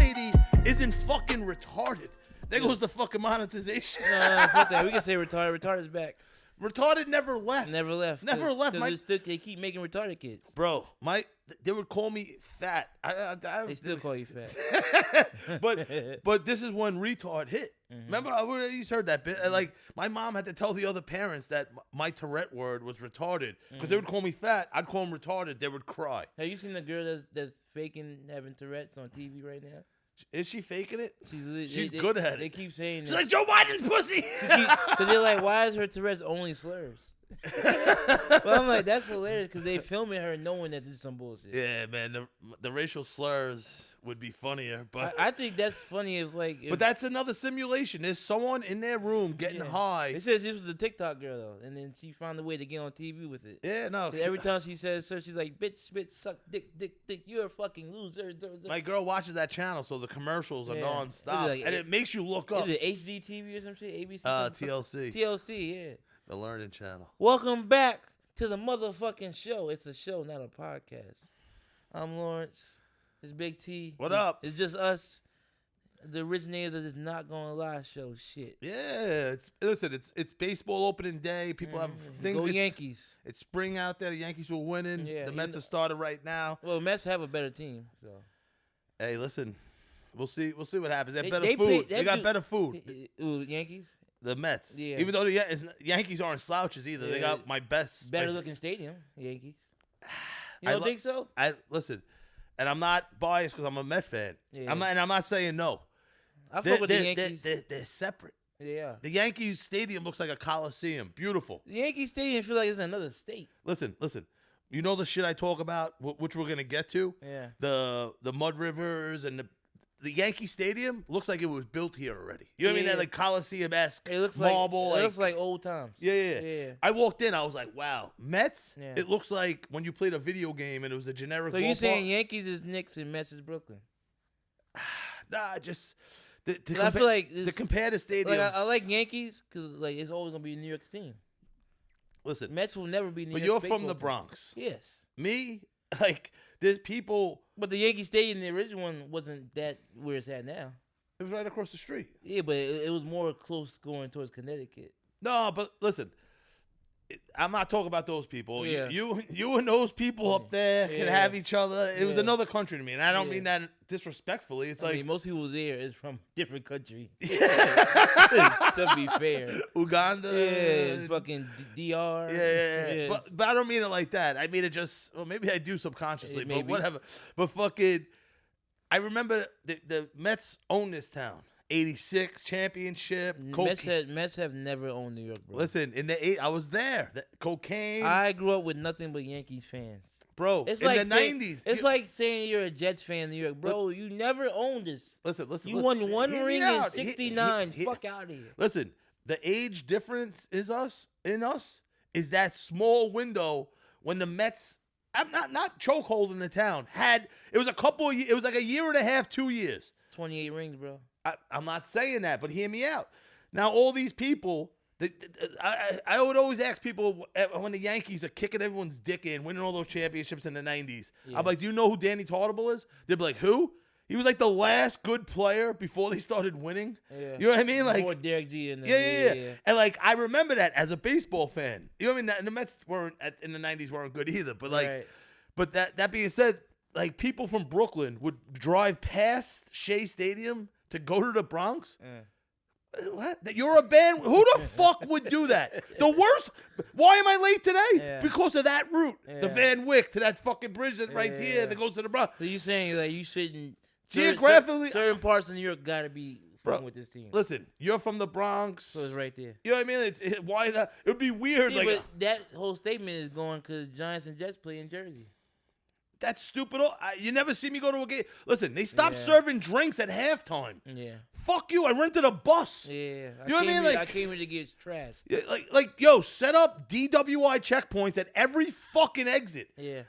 lady isn't fucking retarded. There goes the fucking monetization. No, fuck that. We can say retarded. Retarded's back. Retarded never left. Never left. They keep making retarded kids. Bro, they would call me fat. They still call you fat. but this is when retard hit. Mm-hmm. Remember, I used to heard that bit. Like, my mom had to tell the other parents that my Tourette word was retarded because they would call me fat. I'd call them retarded. They would cry. Have you seen the girl that's faking having Tourette's on TV right now? Is she faking it? She's they, good at it. They keep saying she's like Joe Biden's pussy. Because they're like, why is her Tourette's only slurs? Well, I'm like, that's hilarious because they filming her knowing that this is some bullshit. Yeah, man, the racial slurs would be funnier, but I think that's funny if but that's another simulation. There's someone in their room getting high. It says this was the TikTok girl though, and then she found a way to get on TV with it. Yeah, no. Every time she says so, she's like, bitch, suck dick, you're a fucking loser. My girl watches that channel, so the commercials are non-stop, and it makes you look up. Is it HGTV or some shit? ABC? TLC. TLC, yeah. The Learning Channel. Welcome back to the motherfucking show. It's a show, not a podcast. I'm Lawrence. It's Big T. What up? It's just us, the originators of this Not Gonna Lie show shit. Yeah, it's baseball opening day. People have things. Go Yankees. It's spring out there. The Yankees were winning. Yeah, the Mets have started right now. Well, Mets have a better team. So. Hey, listen, we'll see what happens. They have better food. They got better food. Ooh, Yankees. The Mets. Yeah. Even though the Yankees aren't slouches either. They got my best. Better looking stadium, Yankees. You don't think so? Listen, and I'm not biased because I'm a Met fan. Yeah. I'm not saying no. I fuck with the Yankees. They're separate. Yeah. The Yankees stadium looks like a coliseum. Beautiful. The Yankee stadium feels like it's another state. Listen. You know the shit I talk about, which we're gonna get to. Yeah. The mud rivers and the Yankee Stadium looks like it was built here already. You know what I mean? That like Coliseum-esque marble. It looks like old times. Yeah. I walked in, I was like, wow. Mets? Yeah. It looks like when you played a video game and it was a generic ballpark. So you're saying Yankees is Knicks and Mets is Brooklyn? Nah, just I feel like to compare the stadiums. Like I like Yankees because like it's always gonna be New York's team. Listen, Mets will never be New York. But you're from the Bronx. Yes. Me, like there's people. But the Yankee Stadium, the original one, wasn't that where it's at now. It was right across the street. Yeah, but it was more close going towards Connecticut. No, but listen, I'm not talking about those people. Yeah. You and those people up there can have each other. It was another country to me, and I don't mean that disrespectfully. It's like most people there is from different countries. To be fair, Uganda, fucking DR. Yeah. But I don't mean it like that. I mean it just. Well, maybe I do subconsciously, but whatever. But fucking, I remember the Mets own this town. 86 championship. Mets have never owned New York, bro. Listen, I was there. Cocaine. I grew up with nothing but Yankees fans. Bro, it's in like the 90s. It's like saying you're a Jets fan in New York. Bro, you never owned this. Listen. You won one ring in 69. Fuck out of here. Listen, the age difference in us is that small window when the Mets, I'm not chokeholding the town, it was it was like a year and a half, 2 years. 28 rings, bro. I'm not saying that, but hear me out. Now, all these people, I would always ask people when the Yankees are kicking everyone's dick in, winning all those championships in the 90s. Yeah. I'm like, do you know who Danny Tartable is? They'd be like, who? He was like the last good player before they started winning. Yeah. You know what I mean? Like, more Derek G in there. Yeah. And like, I remember that as a baseball fan. You know what I mean? And the Mets in the 90s weren't good either. But like, but that being said, like people from Brooklyn would drive past Shea Stadium to go to the Bronx? What? You're a band? Who the fuck would do that? The worst. Why am I late today? Yeah. Because of that route. Yeah. The Van Wyck to that fucking bridge that right here that goes to the Bronx. So you saying that you shouldn't. Geographically. Certain parts of New York got to be with this team. Listen, you're from the Bronx. So it's right there. You know what I mean? Why not? It would be weird. Yeah, but that whole statement is going because Giants and Jets play in Jersey. That's stupid. You never see me go to a game. Listen, they stopped serving drinks at halftime. Yeah. Fuck you. I rented a bus. Yeah. You know what I mean? Like, I came here to get trash. Yeah, yo, set up DWI checkpoints at every fucking exit. Yeah.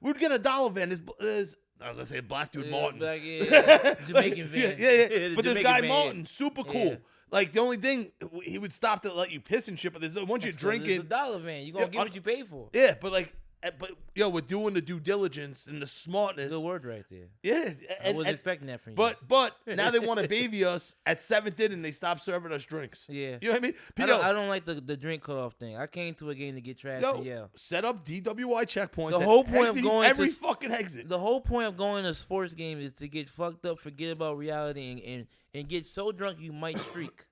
We'd get a dollar van. There's I was going to say a black dude, Martin. Jamaican van. Yeah. But this guy, Martin, super cool. Yeah. Like, the only thing, he would stop to let you piss and shit, but once you're drinking. It's a dollar van. You're going to get what you pay for. Yeah, but like, but yo, we're doing the due diligence and the smartness. Good word right there. Yeah, I wasn't expecting that from you. But now they want to baby us at 7th inning. They stop serving us drinks. Yeah, you know what I mean. I don't like the drink cutoff thing. I came to a game to get trash and yell. Set up DWI checkpoints. The whole point of going every fucking exit. The whole point of going to a sports game is to get fucked up, forget about reality, and get so drunk you might streak.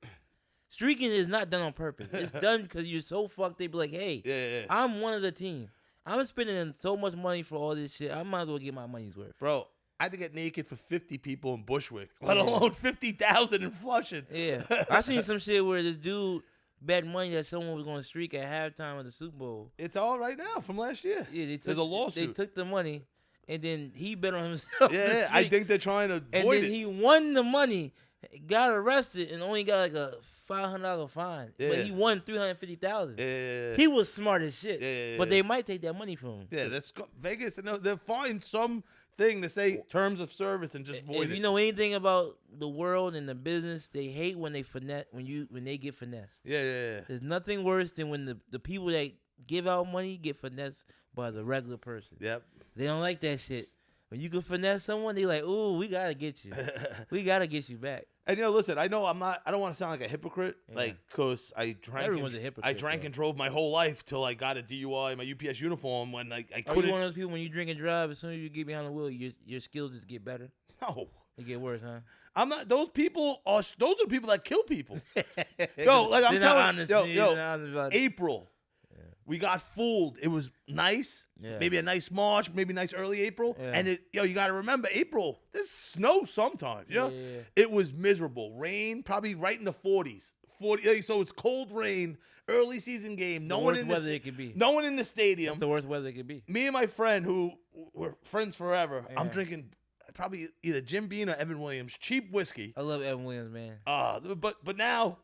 Streaking is not done on purpose. It's done because you're so fucked. They be like, hey, I'm one of the team. I'm spending so much money for all this shit. I might as well get my money's worth. Bro, I had to get naked for 50 people in Bushwick, let alone 50,000 in Flushing. Yeah. I seen some shit where this dude bet money that someone was going to streak at halftime of the Super Bowl. It's all right now from last year. Yeah, there's a lawsuit. They took the money, and then he bet on himself. Yeah, I think they're trying to avoid it. And then he won the money, got arrested, and only got like a $500 fine, but he won $350,000. Yeah, he was smart as shit. Yeah, but they might take that money from him. Yeah, that's Vegas. They'll find some thing to say terms of service and just void it. If you know anything about the world and the business, they hate when they finesse when they get finessed. Yeah. There's nothing worse than when the people that give out money get finessed by the regular person. Yep. They don't like that shit. When you can finesse someone, they like, ooh, we gotta get you. We gotta get you back. And listen, I know I don't want to sound like a hypocrite, cause I drank. Everyone's a hypocrite. I drank and drove my whole life till I got a DUI in my UPS uniform when I couldn't. Are you one of those people when you drink and drive, as soon as you get behind the wheel, your skills just get better? No. They get worse, huh? I'm not. Those are the people that kill people. Yo, like I'm telling you, April. We got fooled. It was nice. Yeah. Maybe a nice March, maybe nice early April. Yeah. And you got to remember, April, there's snow sometimes. Yeah. It was miserable. Rain, probably right in the 40s. So it's cold rain, early season game. No one in the weather it could be. No one in the stadium. That's the worst weather it could be. Me and my friend, who were friends forever, I'm drinking probably either Jim Beam or Evan Williams, cheap whiskey. I love Evan Williams, man. But now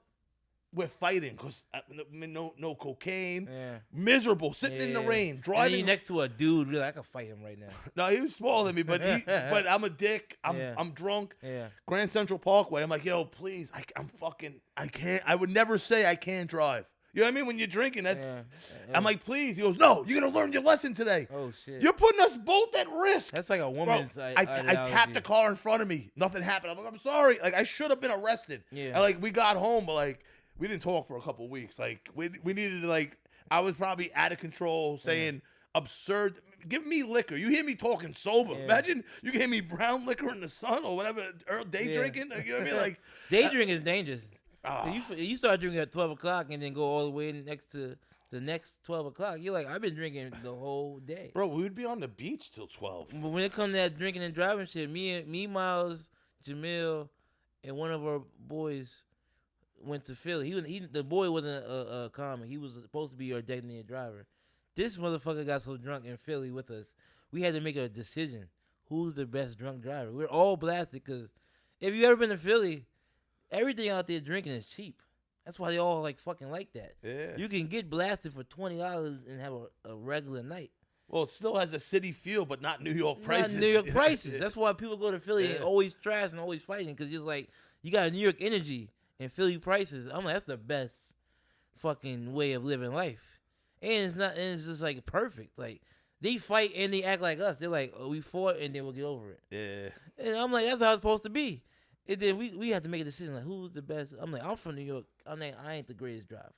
we're fighting because no cocaine. Yeah. Miserable, sitting in the rain, driving. And next to a dude, really, I could fight him right now. No, he was smaller than me, but I'm a dick. I'm drunk. Yeah. Grand Central Parkway. I'm like, yo, please, I can't. I would never say I can't drive. You know what I mean? When you're drinking, that's. I'm like, please. He goes, no, you're gonna learn your lesson today. Oh shit. You're putting us both at risk. That's like a woman's. Bro, I tapped the car in front of me. Nothing happened. I'm like, I'm sorry. Like I should have been arrested. Yeah. And like we got home, but like. We didn't talk for a couple of weeks. Like we needed to I was probably out of control, saying absurd. Give me liquor. You hear me talking sober. Yeah. Imagine you can hear me brown liquor in the sun or whatever. Day drinking. You know what I mean? Like day drinking is dangerous. You start drinking at 12 o'clock and then go all the way next to the next 12 o'clock. You're like, I've been drinking the whole day. Bro, we would be on the beach till 12. But when it comes to that drinking and driving shit, me, Miles, Jamil, and one of our boys went to Philly. The boy wasn't a comic. He was supposed to be our designated driver. This motherfucker got so drunk in Philly with us, we had to make a decision. Who's the best drunk driver? We're all blasted because if you ever been to Philly, everything out there drinking is cheap. That's why they all fucking like that. Yeah. You can get blasted for $20 and have a regular night. Well, it still has a city feel, but not New York prices. Not New York prices. That's why people go to Philly and always trash and always fighting because it's like you got a New York energy. And Philly prices, I'm like, that's the best fucking way of living life. And it's just perfect. Like they fight and they act like us. They're like, oh, we fought and then we'll get over it. Yeah. And I'm like, that's how it's supposed to be. And then we have to make a decision like, who's the best? I'm like, I'm from New York. I'm like, I ain't the greatest driver.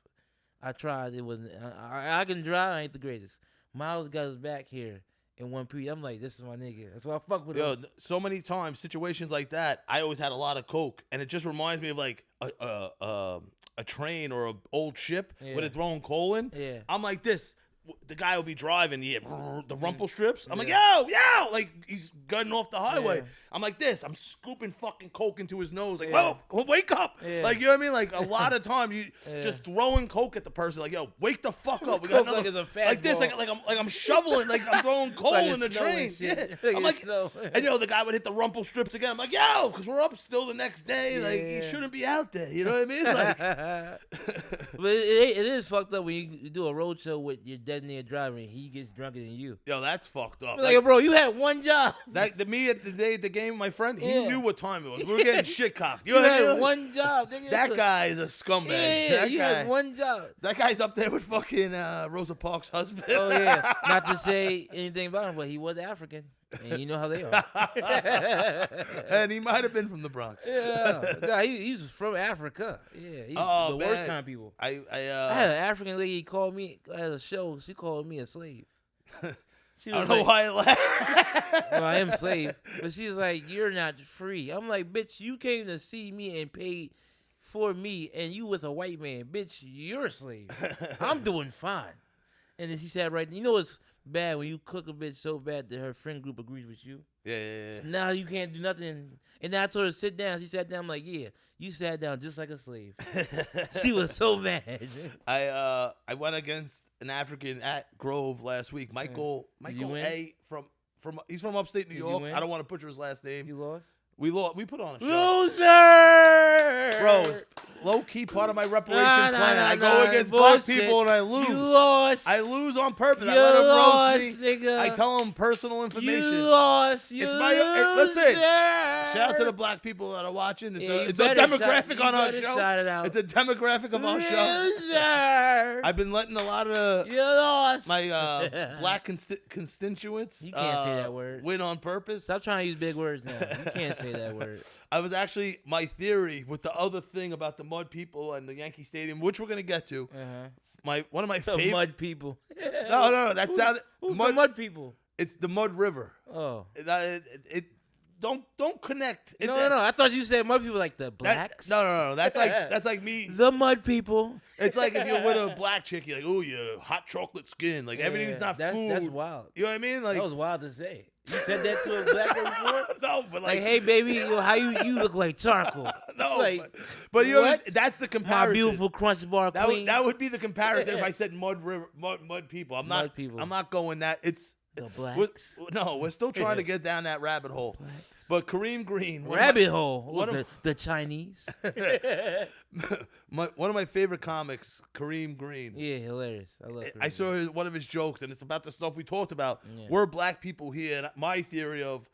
I tried. It wasn't. I can drive. I ain't the greatest. Miles got his back here. In 1 period, I'm like, this is my nigga. That's why I fuck with him. So many times, situations like that, I always had a lot of coke, and it just reminds me of a train or an old ship where they're throwing coal in. Yeah. I'm like this. The guy will be driving the rumple strips. I'm like, yo, like he's gunning off the highway. Yeah. I'm like this. I'm scooping fucking coke into his nose. Like, whoa, wake up. Yeah. Like, you know what I mean? Like a lot of time you just throwing coke at the person. Like, yo, wake the fuck up. We got another, like this. Like I'm shoveling. Like I'm throwing coal in the train. Yeah. I'm like, and the guy would hit the rumple strips again. I'm like, yo, because we're up still the next day. Like he shouldn't be out there. You know what I mean? Like, but it is fucked up when you do a road show with your designated driver and he gets drunker than you. Yo, that's fucked up. Like, bro, you had one job. Me at the day at the game, my friend, he knew what time it was. We were getting shit cocked. You had one job. Nigga. That guy is a scumbag. Yeah, you had one job. That guy's up there with fucking Rosa Parks' husband. Oh yeah, not to say anything about him, but he was African, and you know how they are. And he might have been from the Bronx. Yeah, he's from Africa. Yeah, he's the worst kind of people. I had an African lady call me at a show. She called me a slave. She was I don't know why I laughed. Well, I am a slave, but she's like, "You're not free." I'm like, "Bitch, you came to see me and paid for me, and you with a white man, bitch. You're a slave. I'm doing fine." And then she said, "Right, you know what's bad when you cook a bitch so bad that her friend group agrees with you. Yeah. So now you can't do nothing." And then I told her to sit down. She sat down. I'm like, "Yeah, you sat down just like a slave." She was so mad. I went against an African at Grove last week. Michael A from he's from upstate New York. I don't want to butcher his last name. You lost? We lost. We put on a show. Loser! Bro, it's low key part of my reparation plan. I go against black people and I lose. You lost. I lose on purpose. You I let them lost, roast me. nigga. I tell them personal information. You lost. It's my listen. Shout out to the black people that are watching. It's a demographic on our show. Shout it out. It's a demographic of our show. I've been letting a lot of my black constituents. You can't say that word. Win on purpose. Stop trying to use big words now. You can't say that word. I was actually my theory with the other thing about the mud people and the Yankee Stadium, which we're gonna get to. One of my favorite mud people. No. That sounded the mud people. It's the Mud River. Oh. It don't connect. No. I thought you said mud people like the blacks. No. That's like me. The mud people. It's like if you're with a black chick, you're like, oh, you hot chocolate skin. Like everything's not food. That's wild. You know what I mean? Like that was wild to say. You said that to a black girl before? No, but like hey baby, how you look like charcoal. No, like, but you know that's the comparison. My beautiful crunch bar queen. That would be the comparison if I said mud people. I'm not going that. It's the blacks. We're still trying to get down that rabbit hole. Blacks. But Kareem Green, rabbit hole. The Chinese. One of my favorite comics, Kareem Green. Yeah, hilarious. I love. I saw one of his jokes, and it's about the stuff we talked about. Yeah. We're black people here. And my theory of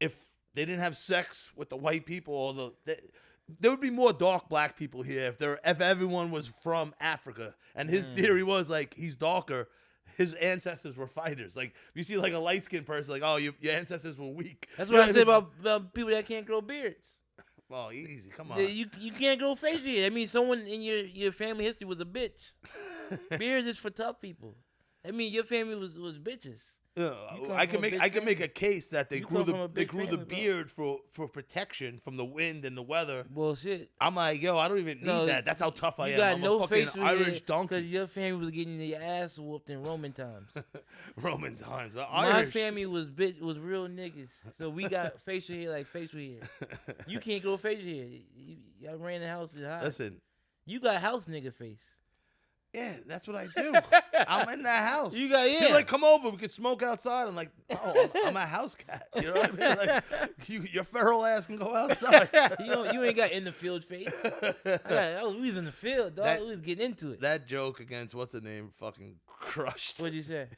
if they didn't have sex with the white people, or there would be more dark black people here if everyone was from Africa. And his theory was like he's darker. His ancestors were fighters. Like you see, like a light skinned person, like your ancestors were weak. That's what I say about people that can't grow beards. Oh, easy, come on. You can't grow facial hair. I mean, someone in your family history was a bitch. Beards is for tough people. I mean, your family was bitches. I can make a case that they grew the beard for protection from the wind and the weather. Bullshit. I'm like, yo, I don't even need that. That's how tough I am. You got I'm no a fucking facial Irish donkey. Because your family was getting your ass whooped in Roman times. Roman times. My family was real niggas, so we got facial hair like facial hair. You can't grow facial hair. Y'all ran the house high. Listen, you got house nigga face. Yeah, that's what I do. I'm in that house. You got You're like, come over. We can smoke outside. I'm like, no, I'm a house cat. You know what I mean? Like, your feral ass can go outside. You ain't got in the field face. We was in the field, dog. We was getting into it. That joke against what's the name fucking crushed. What'd you say?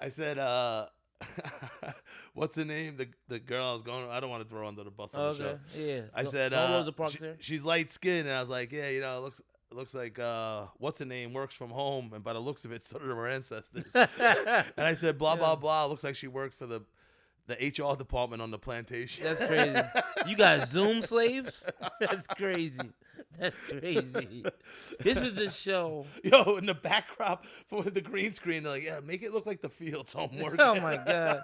I said, what's the name? The girl I was going. I don't want to throw under the bus on the show. Yeah. I said, she's light skinned, and I was like, yeah, it looks like what's the name works from home, and by the looks of it, so did her ancestors. And I said, blah blah blah. Looks like she worked for the HR department on the plantation. That's crazy. You got Zoom slaves? That's crazy. That's crazy. This is the show. Yo, in the backdrop for the green screen, they're like, yeah, make it look like the field, so I'm working. Oh my god,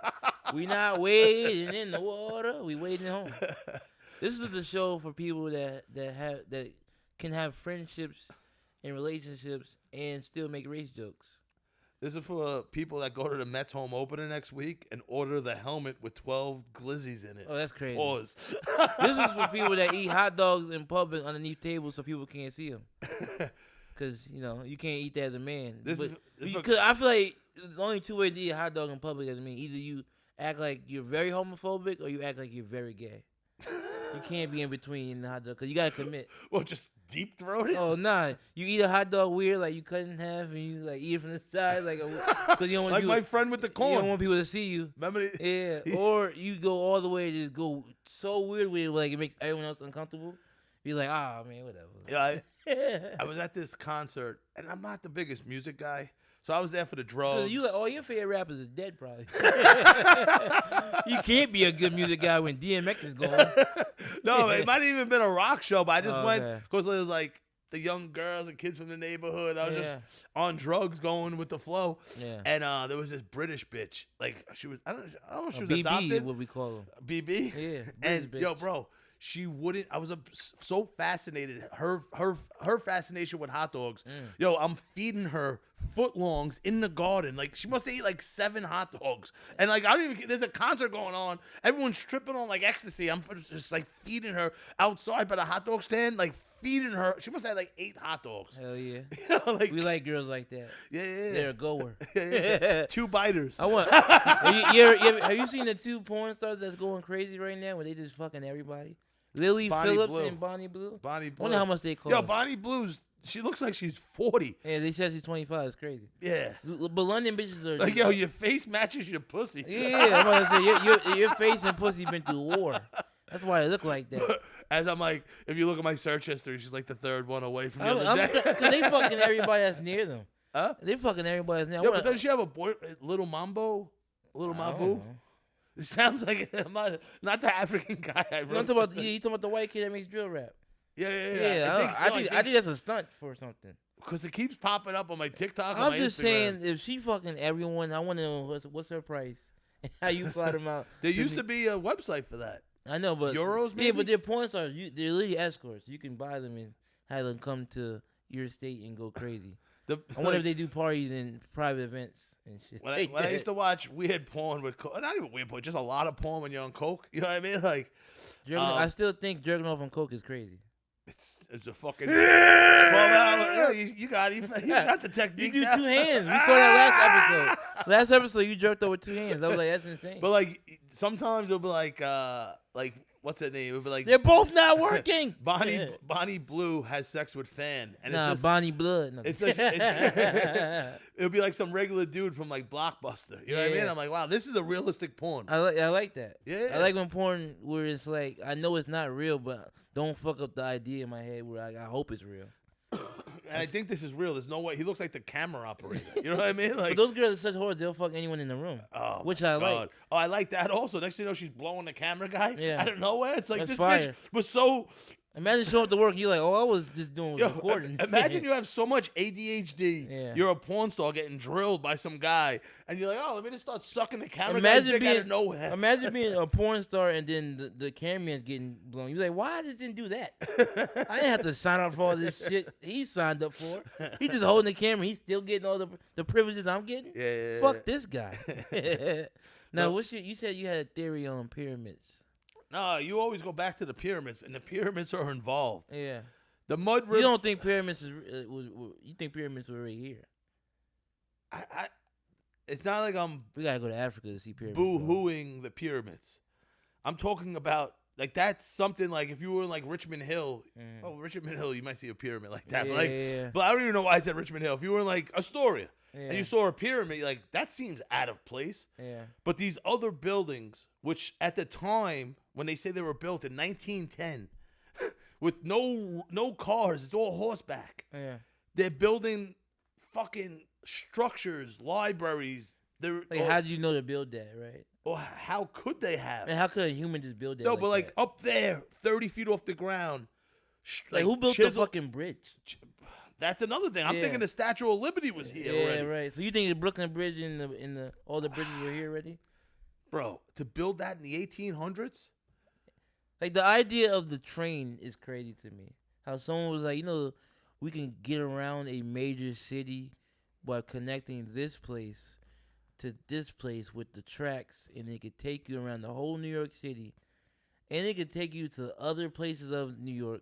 we not wading in the water. We wading home. This is the show for people that can have friendships and relationships and still make race jokes. This is for people that go to the Mets home opener next week and order the helmet with 12 glizzies in it. Oh, that's crazy. Pause. This is for people that eat hot dogs in public underneath tables so people can't see them. Because, you can't eat that as a man. Because I feel like there's only two ways to eat a hot dog in public as a man. Either you act like you're very homophobic or you act like you're very gay. You can't be in between the hot dog because you gotta commit. Well, just deep throat it. Oh nah, you eat a hot dog weird, like you cut it in half and you like eat it from the side, like because you don't want like people, my friend with the corn. You don't want people to see you. Remember? Yeah, or you go all the way, just go so weird with it, like it makes everyone else uncomfortable. You're like, man, whatever. Yeah, I was at this concert, and I'm not the biggest music guy, so I was there for the drugs. You like, all your favorite rappers is dead, probably. You can't be a good music guy when DMX is gone. No, it might have even been a rock show, but I just went okay. because it was like the young girls and kids from the neighborhood. I was just on drugs, going with the flow. Yeah. And there was this British bitch, like she was. I don't know if she was BB, adopted. what we call them. BB. Yeah. And bitch. yo, bro. She wouldn't. I was so fascinated. Her fascination with hot dogs. Yo, I'm feeding her footlongs in the garden. Like she must have eaten like 7 hot dogs. And like I don't even. There's a concert going on. Everyone's tripping on like ecstasy. I'm just like feeding her outside by the hot dog stand. Like feeding her. She must have had like 8 hot dogs. Hell yeah. Like, we like girls like that. Yeah. They're a goer. Yeah. 2 biters. I want. Have you seen the 2 porn stars that's going crazy right now when they just fucking everybody? Lily Bonnie Phillips Blue. and Bonnie Blue. Bonnie Blue. I wonder how much they cost. Yo, Bonnie Blue's. She looks like she's 40. Yeah, they said she's 25. It's crazy. Yeah. But London bitches are like, yo, your face matches your pussy. Yeah, I'm about to say your face and pussy been through war. That's why it look like that. As I'm like, if you look at my search history, she's like the 3rd one away from the other day. Because they fucking everybody that's near them. Huh? They fucking everybody that's near. Yeah, but doesn't she have a boy, Little Mambo? Little Mabu? It sounds like I'm not the African guy. You talking about the white kid that makes drill rap. Yeah. I think that's a stunt for something. Because it keeps popping up on my TikTok. I'm just saying, if she fucking everyone, I want to know what's her price and how you fly them out. There used to be a website for that. I know, but Euros, maybe? Yeah, but they're porn stars. They're literally escorts. You can buy them and have them come to your state and go crazy. I wonder if they do parties and private events. And shit. When I used to watch weird porn with coke, not even weird porn, just a lot of porn when you're on coke. You know what I mean? Like, I still think jerking off on coke is crazy. It's a fucking 12 hour. You got it. You got the technique. You do 2 hands. We saw that last episode. Last episode you jerked over 2 hands. I was like, that's insane. But like sometimes it'll be like what's her name? It'll be like they're both not working. Bonnie Blue has sex with Fan, and nah, it's just, Bonnie Blood. No. It's it'll be like some regular dude from like Blockbuster. You know what I mean? I'm like, wow, this is a realistic porn. I like that. Yeah. I like when porn where it's like I know it's not real, but don't fuck up the idea in my head where I hope it's real. And I think this is real. There's no way. He looks like the camera operator. You know what I mean? Like, but those girls are such whores, they'll fuck anyone in the room. Oh, which I like. Oh, I like that also. Next thing you know, she's blowing the camera guy out of nowhere. It's like, that's this fire. bitch was so... Imagine showing up to work and you're like, I was just doing recording. Imagine you have so much ADHD. Yeah. You're a porn star getting drilled by some guy, and you're like, oh, let me just start sucking the camera imagine guy's dick out of nowhere. Imagine being a porn star and then the cameraman's getting blown. You're like, why just didn't do that? I didn't have to sign up for all this shit he signed up for. He just holding the camera. He's still getting all the privileges I'm getting. Yeah. Fuck this guy. Now, you said you had a theory on pyramids. No, you always go back to the pyramids, and the pyramids are involved. Yeah. The mud river. You don't think pyramids you think pyramids were right here? It's not like I'm we gotta go to Africa to see pyramids. Boo-hooing the pyramids. I'm talking about like that's something like if you were in like Richmond Hill. Oh, Richmond Hill, you might see a pyramid like that. But I don't even know why I said Richmond Hill. If you were in like Astoria and you saw a pyramid, like that seems out of place. Yeah. But these other buildings, which at the time when they say they were built in 1910, with no cars, it's all horseback. Yeah. They're building fucking structures, libraries. How did you know to build that, right? Or how could they have? And how could a human just build that? No, but like up there, 30 feet off the ground. Like who built the fucking bridge? That's another thing. I'm thinking the Statue of Liberty was here already. Yeah, right. So you think the Brooklyn Bridge and the all the bridges were here already? Bro, to build that in the 1800s? Like the idea of the train is crazy to me. How someone was like, we can get around a major city by connecting this place to this place with the tracks, and it could take you around the whole New York City, and it could take you to other places of New York,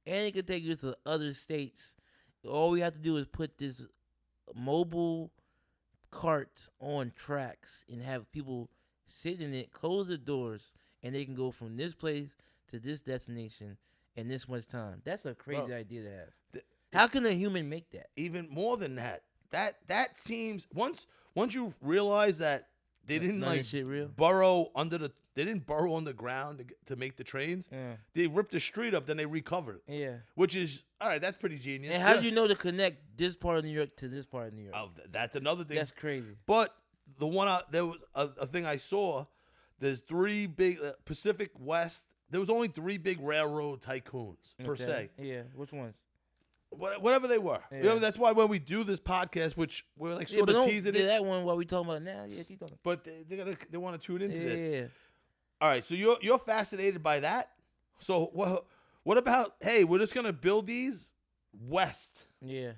and it could take you to other states. All we have to do is put this mobile cart on tracks and have people sit in it, close the doors, and they can go from this place to this destination in this much time. That's a crazy idea to have. How can a human make that? Even more than that. That seems once you realize that they didn't burrow they didn't burrow underground to make the trains. Yeah. They ripped the street up, then they recovered it. Yeah. Which is all right, that's pretty genius. And how do you know to connect this part of New York to this part of New York? Oh, that's another thing. That's crazy. But the one there was a thing I saw. There's 3 big Pacific West. There was only 3 big railroad tycoons per se. Yeah, which ones? Whatever they were. Yeah. You know, that's why when we do this podcast, which we're like sort of teasing it. That one what we talking about now. Yeah, keep talking. But they want to tune into this. Yeah. All right, so you're fascinated by that. So what about, hey, we're just gonna build these west. Yeah.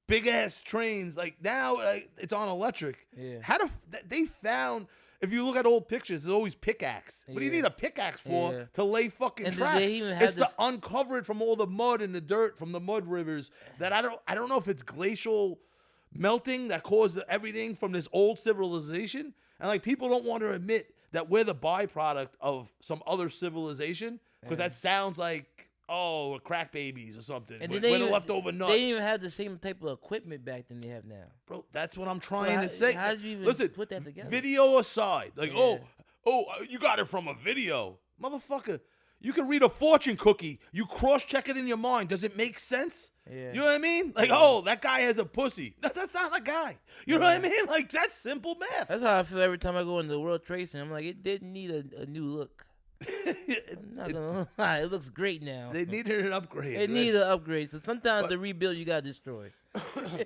Big ass trains. Like now it's on electric. Yeah. They found, if you look at old pictures, there's always pickaxe. What do you need a pickaxe for to lay fucking tracks? It's to uncover it from all the mud and the dirt from the mud rivers. That I don't know if it's glacial melting that caused everything from this old civilization. And like people don't want to admit that we're the byproduct of some other civilization because that sounds like crack babies or something. And we're the leftover nuts. They didn't even have the same type of equipment back then they have now. Bro, that's what I'm trying to say. How did you even put that together? Video aside, like you got it from a video, motherfucker. You can read a fortune cookie. You cross-check it in your mind. Does it make sense? Yeah. You know what I mean? Like, that guy has a pussy. No, that's not a guy. You know what I mean? Like, that's simple math. That's how I feel every time I go into the World Trade Center. I'm like, it didn't need a new look. I'm not gonna lie, it looks great now. They needed an upgrade. It needed an upgrade. So sometimes the rebuild you gotta destroy.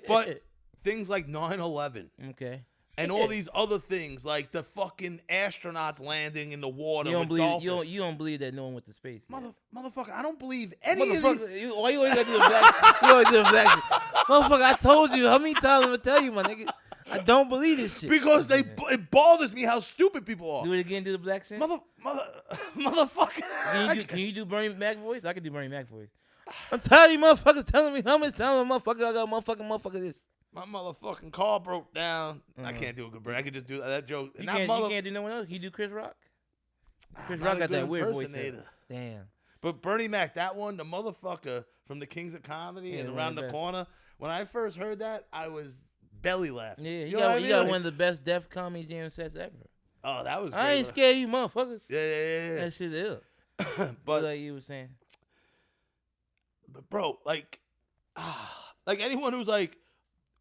But things like 9/11. Okay. And all these other things, like the fucking astronauts landing in the water. You don't believe that no one went to space. Motherfucker, I don't believe any of these. Why you always gotta do a black? You always do a black. Motherfucker, I told you how many times I'm gonna tell you, my nigga. I don't believe this shit. Because it bothers me how stupid people are. Do it again, do the black accent. Motherfucker. Can you do Bernie Mac voice? I can do Bernie Mac voice. I'm tired of you motherfuckers telling me how much time motherfucker I got motherfucker this. My motherfucking car broke down. I can't do a good Bernie. I can just do that joke. You can't do no one else. Can you do Chris Rock? Chris Rock got that weird voice. Damn. But Bernie Mac, that one, the motherfucker from the Kings of Comedy and Around the Corner. When I first heard that, I was belly laughing. Yeah, you got one of the best Def Comedy Jam sets ever. Oh, that was great. I ain't scared of you motherfuckers. Yeah. That shit's ill. But like you were saying. But bro, like anyone who's like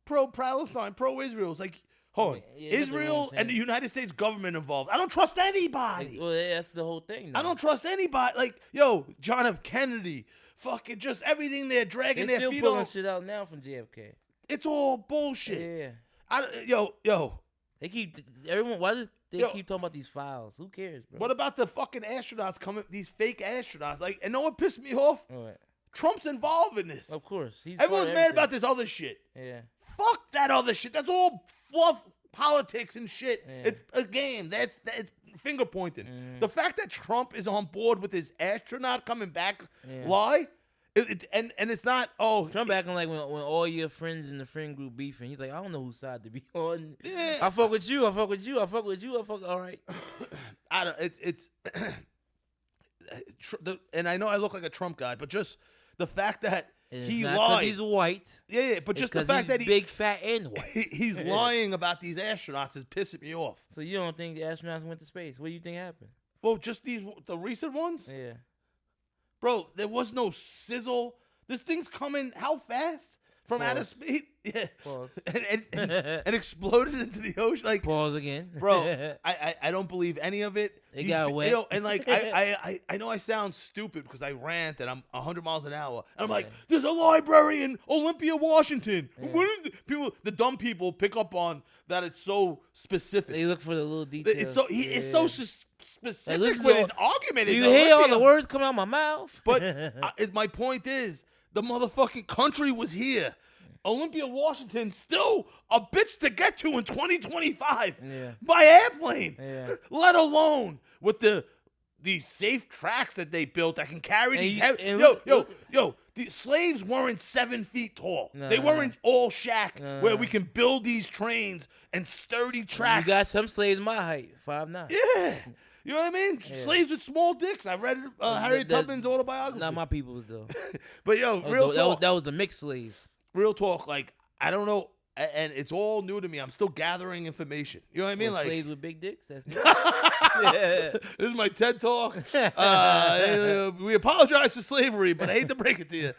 pro-Palestine, pro-Israel, is like, hold on, Israel and the United States government involved. I don't trust anybody. Well, that's the whole thing. Though. I don't trust anybody. Like, yo, John F. Kennedy, fucking just everything they're dragging their feet on. They're still pulling shit out now from JFK. It's all bullshit. Yeah. Yo. They keep everyone. Why does they keep talking about these files? Who cares, bro? What about the fucking astronauts coming? These fake astronauts, like, and no one pissed me off. Right. Trump's involved in this. Of course, everyone's mad about this other shit. Yeah. Fuck that other shit. That's all fluff, politics and shit. Yeah. It's a game. That's finger pointing. The fact that Trump is on board with his astronaut coming back lie. And it's not Trump acting like when all your friends in the friend group beefing, he's like, I don't know whose side to be on. Yeah. I fuck with you. All right. I don't. It's and I know I look like a Trump guy, but just the fact that he lied. He's white. Yeah, but just the fact that he's big, fat, and white. He's lying about these astronauts is pissing me off. So you don't think the astronauts went to space? What do you think happened? Well, just the recent ones. Yeah. Bro, there was no sizzle. This thing's coming how fast? From outer space? Yeah. Pause. And exploded into the ocean. Like, pause again. Bro, I don't believe any of it. It got wet. And like I know I sound stupid because I rant and I'm 100 miles an hour. And I'm like, there's a library in Olympia, Washington. Yeah. What is the dumb people pick up on that it's so specific. They look for the little details. It's so specific with his argument. You hear all the words coming out of my mouth? But my point is, the motherfucking country was here. Olympia, Washington, still a bitch to get to in 2025 by airplane. Yeah. Let alone with these safe tracks that they built that can carry these heavy. The slaves weren't 7 feet tall. They weren't all shack where we can build these trains and sturdy tracks. You got some slaves my height, 5'9". Yeah. You know what I mean? Yeah. Slaves with small dicks. I read Harriet Tubman's autobiography. Not my people's though. But yo, real talk. That was the mixed slaves. Real talk. Like I don't know, and it's all new to me. I'm still gathering information. You know what I mean? Like slaves with big dicks. That's new. This is my TED talk. We apologize for slavery, but I hate to break it to you.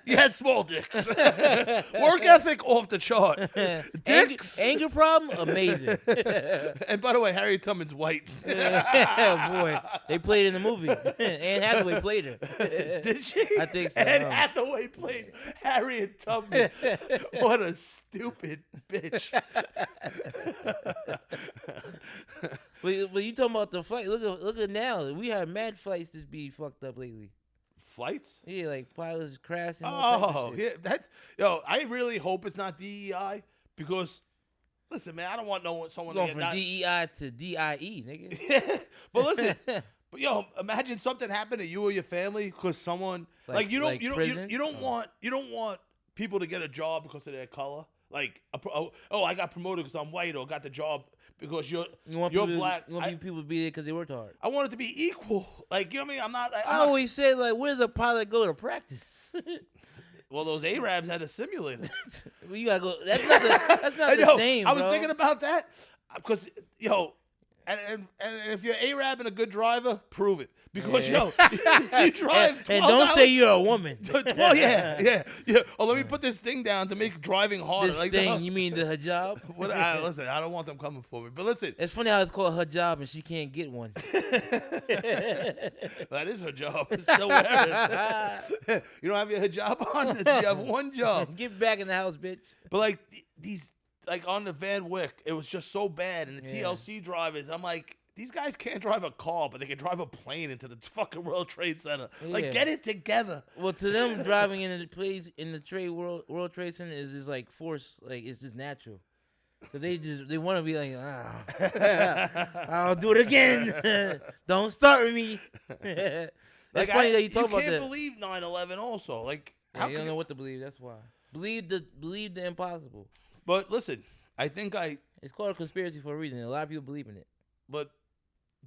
You had small dicks. Work ethic off the chart. Dicks. Anger problem amazing. And by the way, Harriet Tubman's white. Boy, they played in the movie. Anne Hathaway played her. Did she? I think so. Anne Hathaway played Harriet Tubman. What a stupid bitch. But you talking about the flight? Look at now. We have mad flights just be fucked up lately. Flights? Yeah, like pilots crashing. Oh, yeah. I really hope it's not DEI because, listen, man, I don't want someone going to from get DEI to DIE, nigga. Yeah, but listen, imagine something happened to you or your family because someone you don't want people to get a job because of their color. Like, I got promoted because I'm white, or got the job because you're black. You want people to be there because they worked hard. I want it to be equal. Like, you know what I mean? I'm not. I always say, like, where does a pilot go to practice? Well, those Arabs had a simulator. Well, you gotta go. That's not the same. I was thinking about that because and if you're Arab and a good driver, prove it. Because you drive 12 and don't hours. say you're a woman. Well, yeah. Oh, let me put this thing down to make driving harder. This thing, you mean the hijab? Listen, I don't want them coming for me. But listen. It's funny how it's called hijab and she can't get one. That is her job. It's still wearing it. You don't have your hijab on? You have one job. Get back in the house, bitch. But like these, like on the Van Wyck, it was just so bad. And the TLC drivers, I'm like, these guys can't drive a car, but they can drive a plane into the fucking World Trade Center. Yeah. Like, get it together. Well, to them, driving in the place in the World Trade Center is just like forced. Like, it's just natural. So they want to be like, I'll do it again. Don't start with me. That's funny that you talk about that. You can't believe 9/11 also. Like, you don't know what to believe. That's why. Believe the impossible. But listen, I think it's called a conspiracy for a reason. A lot of people believe in it. But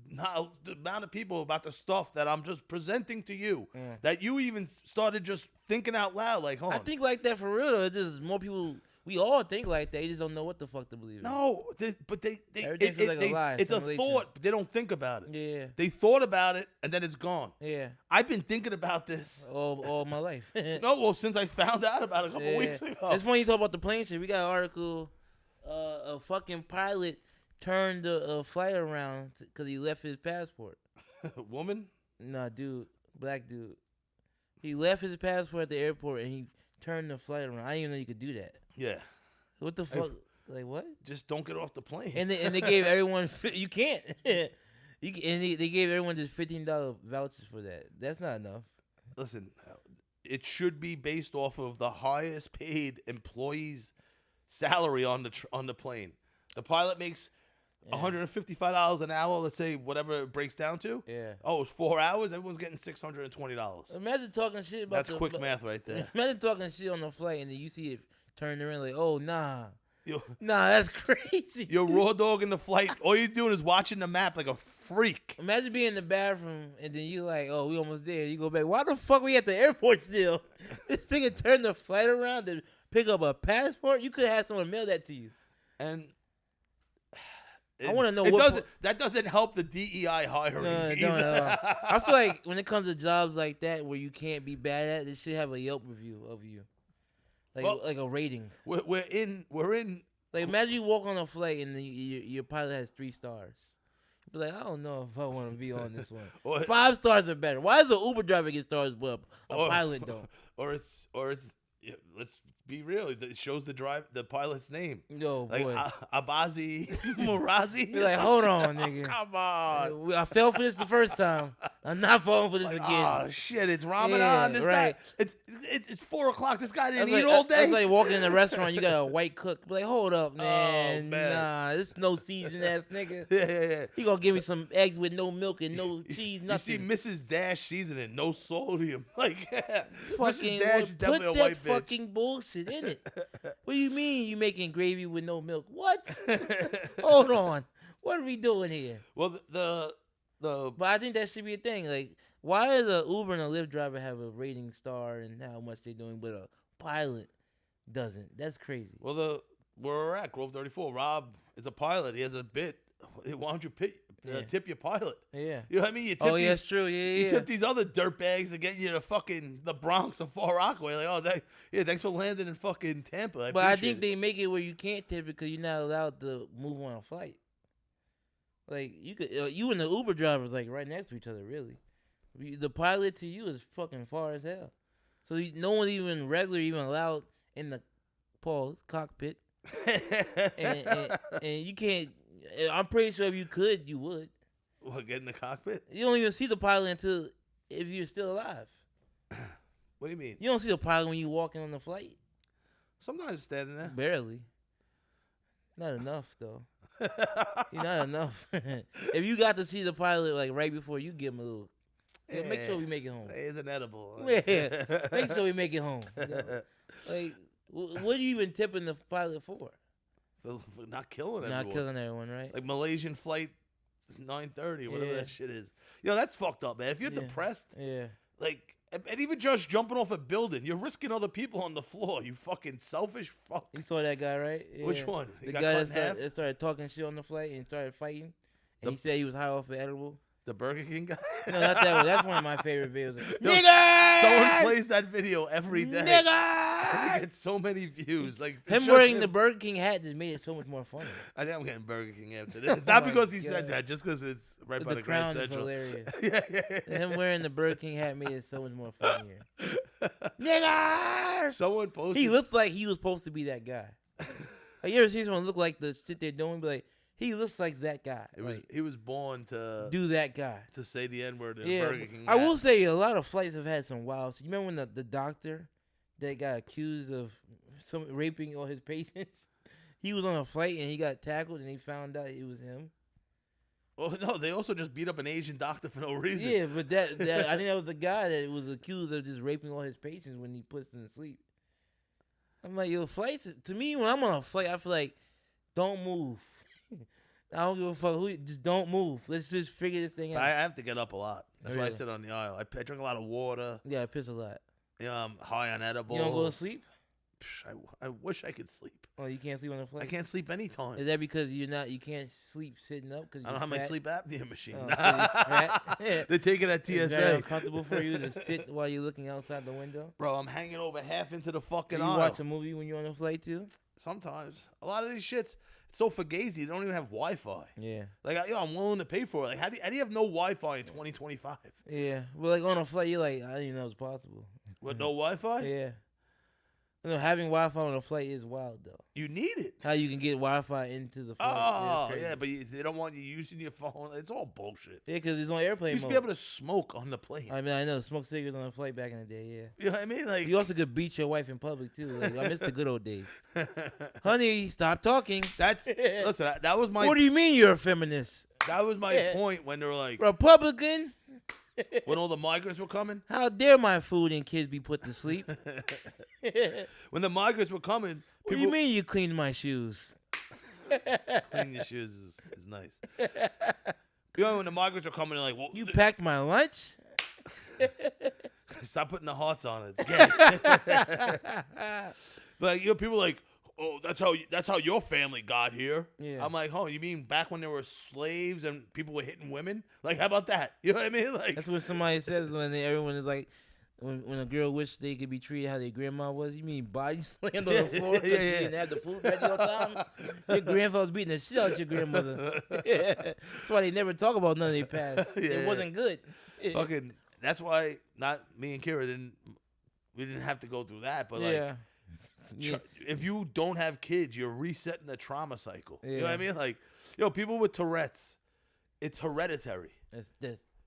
now the amount of people about the stuff that I'm just presenting to you, that you even started just thinking out loud, like, hold on. I think like that for real. It's just more people. We all think like that. You just don't know what the fuck to believe in. No, but everything feels like a lie. It's a thought, but they don't think about it. Yeah. They thought about it, and then it's gone. Yeah. I've been thinking about this all my life. Since I found out about it a couple weeks ago. It's funny you talk about the plane shit. We got an article, a fucking pilot turned the flight around because he left his passport. Woman? Nah, dude. Black dude. He left his passport at the airport, and he turned the flight around. I didn't even know you could do that. Yeah. What the fuck? Like, what? Just don't get off the plane. And they gave everyone you can't. They gave everyone just $15 vouchers for that. That's not enough. Listen, it should be based off of the highest paid employee's salary on the plane. The pilot makes $155 an hour. Let's say whatever it breaks down to. Yeah. Oh, it's 4 hours. Everyone's getting $620. Imagine talking shit about that's quick math right there. Imagine talking shit on the flight and then you see it turn around like, oh nah. Nah, that's crazy. You're raw dog in the flight. All you're doing is watching the map like a freak. Imagine being in the bathroom and then you like, oh, we almost there. You go back. Why the fuck we at the airport still? This nigga turned the flight around to pick up a passport. You could have had someone mail that to you. And I want to know that doesn't help the DEI hiring. No, don't. I feel like when it comes to jobs like that where you can't be bad at, they should have a Yelp review of you. Like a rating. We're in. Like, imagine you walk on a flight and your pilot has 3 stars. You'd be like, I don't know if I want to be on this one. 5 stars are better. Why does the Uber driver get stars, but a pilot don't? Or it's. Let's be real. It shows the pilot's name. No, like, boy. Abazi Marazi. You're like, hold on, nigga. Come on. I fell for this the first time. I'm not falling for this again. Oh shit! It's Ramadan. Yeah, right. It's 4 o'clock. This guy didn't eat all day. It's like walking in a restaurant. You got a white cook. Be like, hold up, man. Oh, man. Nah, this no season ass nigga. Yeah. He gonna give me some eggs with no milk and no cheese. Nothing. You see Mrs. Dash seasoning, no sodium. Like, fucking Mrs. Dash is definitely a white bitch. Put that fucking bullshit in it. What do you mean you making gravy with no milk? What? Hold on. What are we doing here? Well, But I think that should be a thing. Like, why does a Uber and a Lyft driver have a rating star and how much they're doing, but a pilot doesn't? That's crazy. Well, where we're at, Grove 34, Rob is a pilot. He has a bit. Why don't you tip your pilot? Yeah. You know what I mean? You tip that's true. Yeah. You tip these other dirtbags to get you to fucking the Bronx or Far Rockaway. Like, thanks for landing in fucking Tampa. But I think they make it where you can't tip because you're not allowed to move on a flight. Like, you and the Uber driver is like right next to each other, really. The pilot to you is fucking far as hell. So no one even allowed in the cockpit. and you can't. I'm pretty sure if you could, you would. What, get in the cockpit? You don't even see the pilot until if you're still alive. What do you mean? You don't see the pilot when you're walking on the flight. Sometimes standing there. Barely. Not enough, though. Not enough. If you got to see the pilot like right before you give him a little, make sure we make it home. It's an edible. Yeah, make sure we make it home. Like, what are you even tipping the pilot for? For not killing everyone. Not killing everyone, right? Like Malaysian flight 9:30, whatever that shit is. That's fucked up, man. If you're depressed, like, and even just jumping off a building, you're risking other people on the floor. You fucking selfish fuck. You saw that guy, right? Yeah. Which one? The guy that started talking shit on the flight and started fighting. And he said he was high off an edible. The Burger King guy? No, not that one. That's one of my favorite videos. Nigga! Someone plays that video every day. Nigga! He gets so many views. Like him wearing the Burger King hat just made it so much more funny. I think I'm getting Burger King after this. Not because he said that, just because it's right by the Grand Central. The crown is hilarious. Him wearing the BurgerKing hat made it so much more funnier. Nigga! Someone posted. He looked like he was supposed to be that guy. Like, you ever see someone look like the shit they're doing? Be like, he looks like that guy. He was born to do that guy. To say the N-word in Burger King. I will say a lot of flights have had some wild. So you remember when the doctor that got accused of raping all his patients? He was on a flight and he got tackled and they found out it was him. Well, no, they also just beat up an Asian doctor for no reason. Yeah, but that I think that was the guy that was accused of just raping all his patients when he puts them to sleep. I'm like, yo, flights, to me, when I'm on a flight, I feel like, don't move. I don't give a fuck who. Just don't move. Let's just figure this thing out. I have to get up a lot. That's why I sit on the aisle. I drink a lot of water. Yeah, I piss a lot. I'm high on edibles. You don't go to sleep? I wish I could sleep. Oh, you can't sleep on the flight? I can't sleep anytime. Is that because you can't sleep sitting up? Cause I don't have fat? My sleep apnea machine. Oh, they take it at TSA. Is that uncomfortable for you to sit while you're looking outside the window? Bro, I'm hanging over half into the fucking aisle. You watch a movie when you're on the flight too? Sometimes. A lot of these shits, it's so fugazi. They don't even have Wi-Fi. Yeah. Like, I'm willing to pay for it. Like, how do you have no Wi-Fi in 2025? Yeah. Well, like on a flight, you're like, I didn't even know it was possible. With no Wi-Fi? Yeah. You know, having Wi-Fi on a flight is wild, though. You need it. How you can get Wi-Fi into the flight. Oh, yeah, but they don't want you using your phone. It's all bullshit. Yeah, because it's on airplane mode. You used to be able to smoke on the plane. I mean, I know. Smoke cigarettes on the flight back in the day, yeah. You know what I mean? Like, you also could beat your wife in public, too. Like, I miss the good old days. Honey, stop talking. Listen, that was my... What do you mean you're a feminist? That was my point when they were like... Republican? When all the migrants were coming? How dare my food and kids be put to sleep? When the migrants were coming... What do you mean you cleaned my shoes? Cleaning your shoes is nice. You know, when the migrants were coming, they're like... Well, you packed my lunch? Stop putting the hearts on it. But people are like... Oh, that's how your family got here. Yeah. I'm like, you mean back when there were slaves and people were hitting women? Like, how about that? You know what I mean? Like, that's what somebody says when everyone is like, when a girl wished they could be treated how their grandma was. You mean body slammed on the floor because she didn't have the food ready on time? Your grandfather was beating the shit out of your grandmother. That's why they never talk about none of their past. It wasn't good. Fucking. That's why not me and Kira didn't have to go through that. But like. Yeah. If you don't have kids, you're resetting the trauma cycle. Yeah. You know what I mean? Like, people with Tourette's, it's hereditary.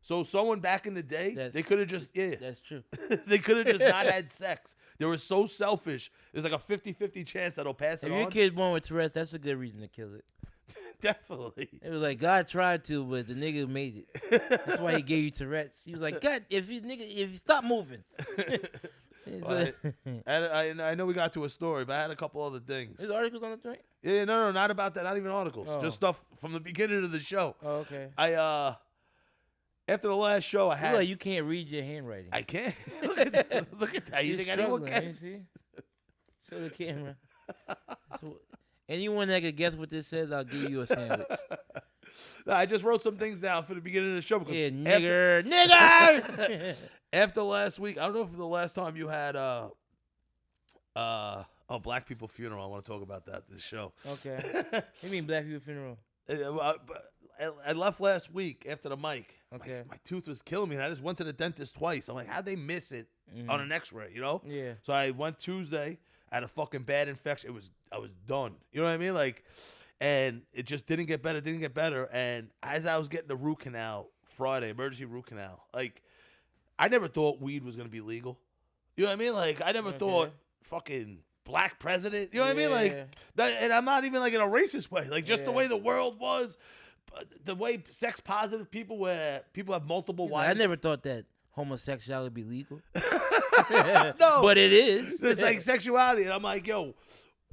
So someone back in the day, they could have just, That's true. They could have just not had sex. They were so selfish. There's like a 50-50 chance that'll pass it on. If your kid's born with Tourette's, that's a good reason to kill it. Definitely. It was like, God tried to, but the nigga made it. That's why he gave you Tourette's. He was like, God, if you stop moving. Well, I know we got to a story, but I had a couple other things. There's articles on the joint? Yeah, no, not about that. Not even articles. Just stuff from the beginning of the show. Oh, okay. After the last show, I had. Like you can't read your handwriting. I can't. Look at that. Look at that. You think anyone can? You see? Show the camera. So, anyone that could guess what this says, I'll give you a sandwich. No, I just wrote some things down for the beginning of the show because nigger. After last week, I don't know if the last time you had black people funeral. I want to talk about that this show. Okay. You mean black people funeral? I left last week after the mic. Okay. My tooth was killing me, and I just went to the dentist twice. I'm like, how'd they miss it on an X-ray? You know? Yeah. So I went Tuesday. I had a fucking bad infection. I was done. You know what I mean? Like, and it just didn't get better. And as I was getting the root canal Friday, emergency root canal, like, I never thought weed was gonna be legal. You know what I mean? Like, I never thought fucking black president. You know what I mean? Like that, and I'm not even like in a racist way. Like just the way the world was, the way sex positive people, where people have multiple wives. I never thought that homosexuality would be legal. No, but it is. It's like sexuality, and I'm like, yo,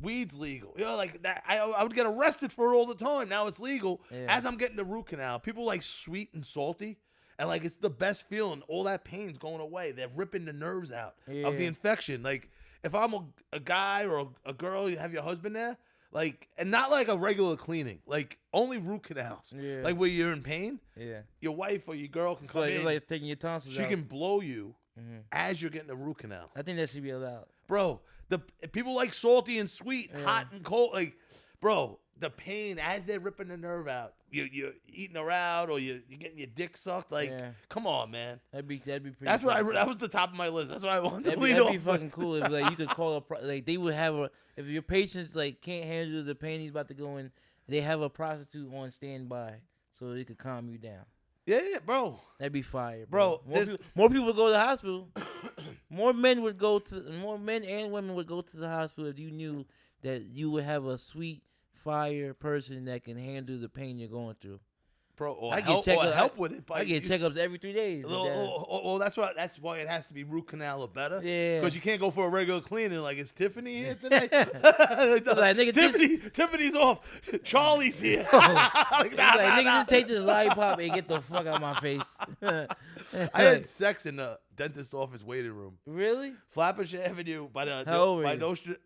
weed's legal. You know, like that. I would get arrested for it all the time. Now it's legal. Yeah. As I'm getting the root canal, people like sweet and salty. And, like, it's the best feeling. All that pain's going away. They're ripping the nerves out of the infection. Like, if I'm a guy or a girl, you have your husband there, like, and not like a regular cleaning. Like, only root canals. Yeah. Like, where you're in pain. Yeah. Your wife or your girl can come in. It's like taking your tonsils out. She can blow you as you're getting a root canal. I think that should be allowed. Bro, people like salty and sweet, hot and cold. Like, bro, the pain as they're ripping the nerve out. You're eating her out, or you're getting your dick sucked. Like, come on, man. That'd be pretty. That's what that was the top of my list. That's what I wanted to lead off. That'd be fucking cool if like you could call like they would have if your patients like can't handle the pain he's about to go in, they have a prostitute on standby so they could calm you down. Yeah, bro. That'd be fire, bro. More people would go to the hospital. More men and women would go to the hospital if you knew that you would have a sweet, fire person that can handle the pain you're going through. Bro, I get help with it. I get checkups every 3 days. Well, that's why it has to be root canal or better. Yeah. Because you can't go for a regular cleaning. Like, is Tiffany here today? Like, Tiffany's off. Charlie's here. Nigga, just take this lollipop and get the fuck out of my face. I had sex in the dentist office waiting room. Really? Flatbush Avenue by Nostra.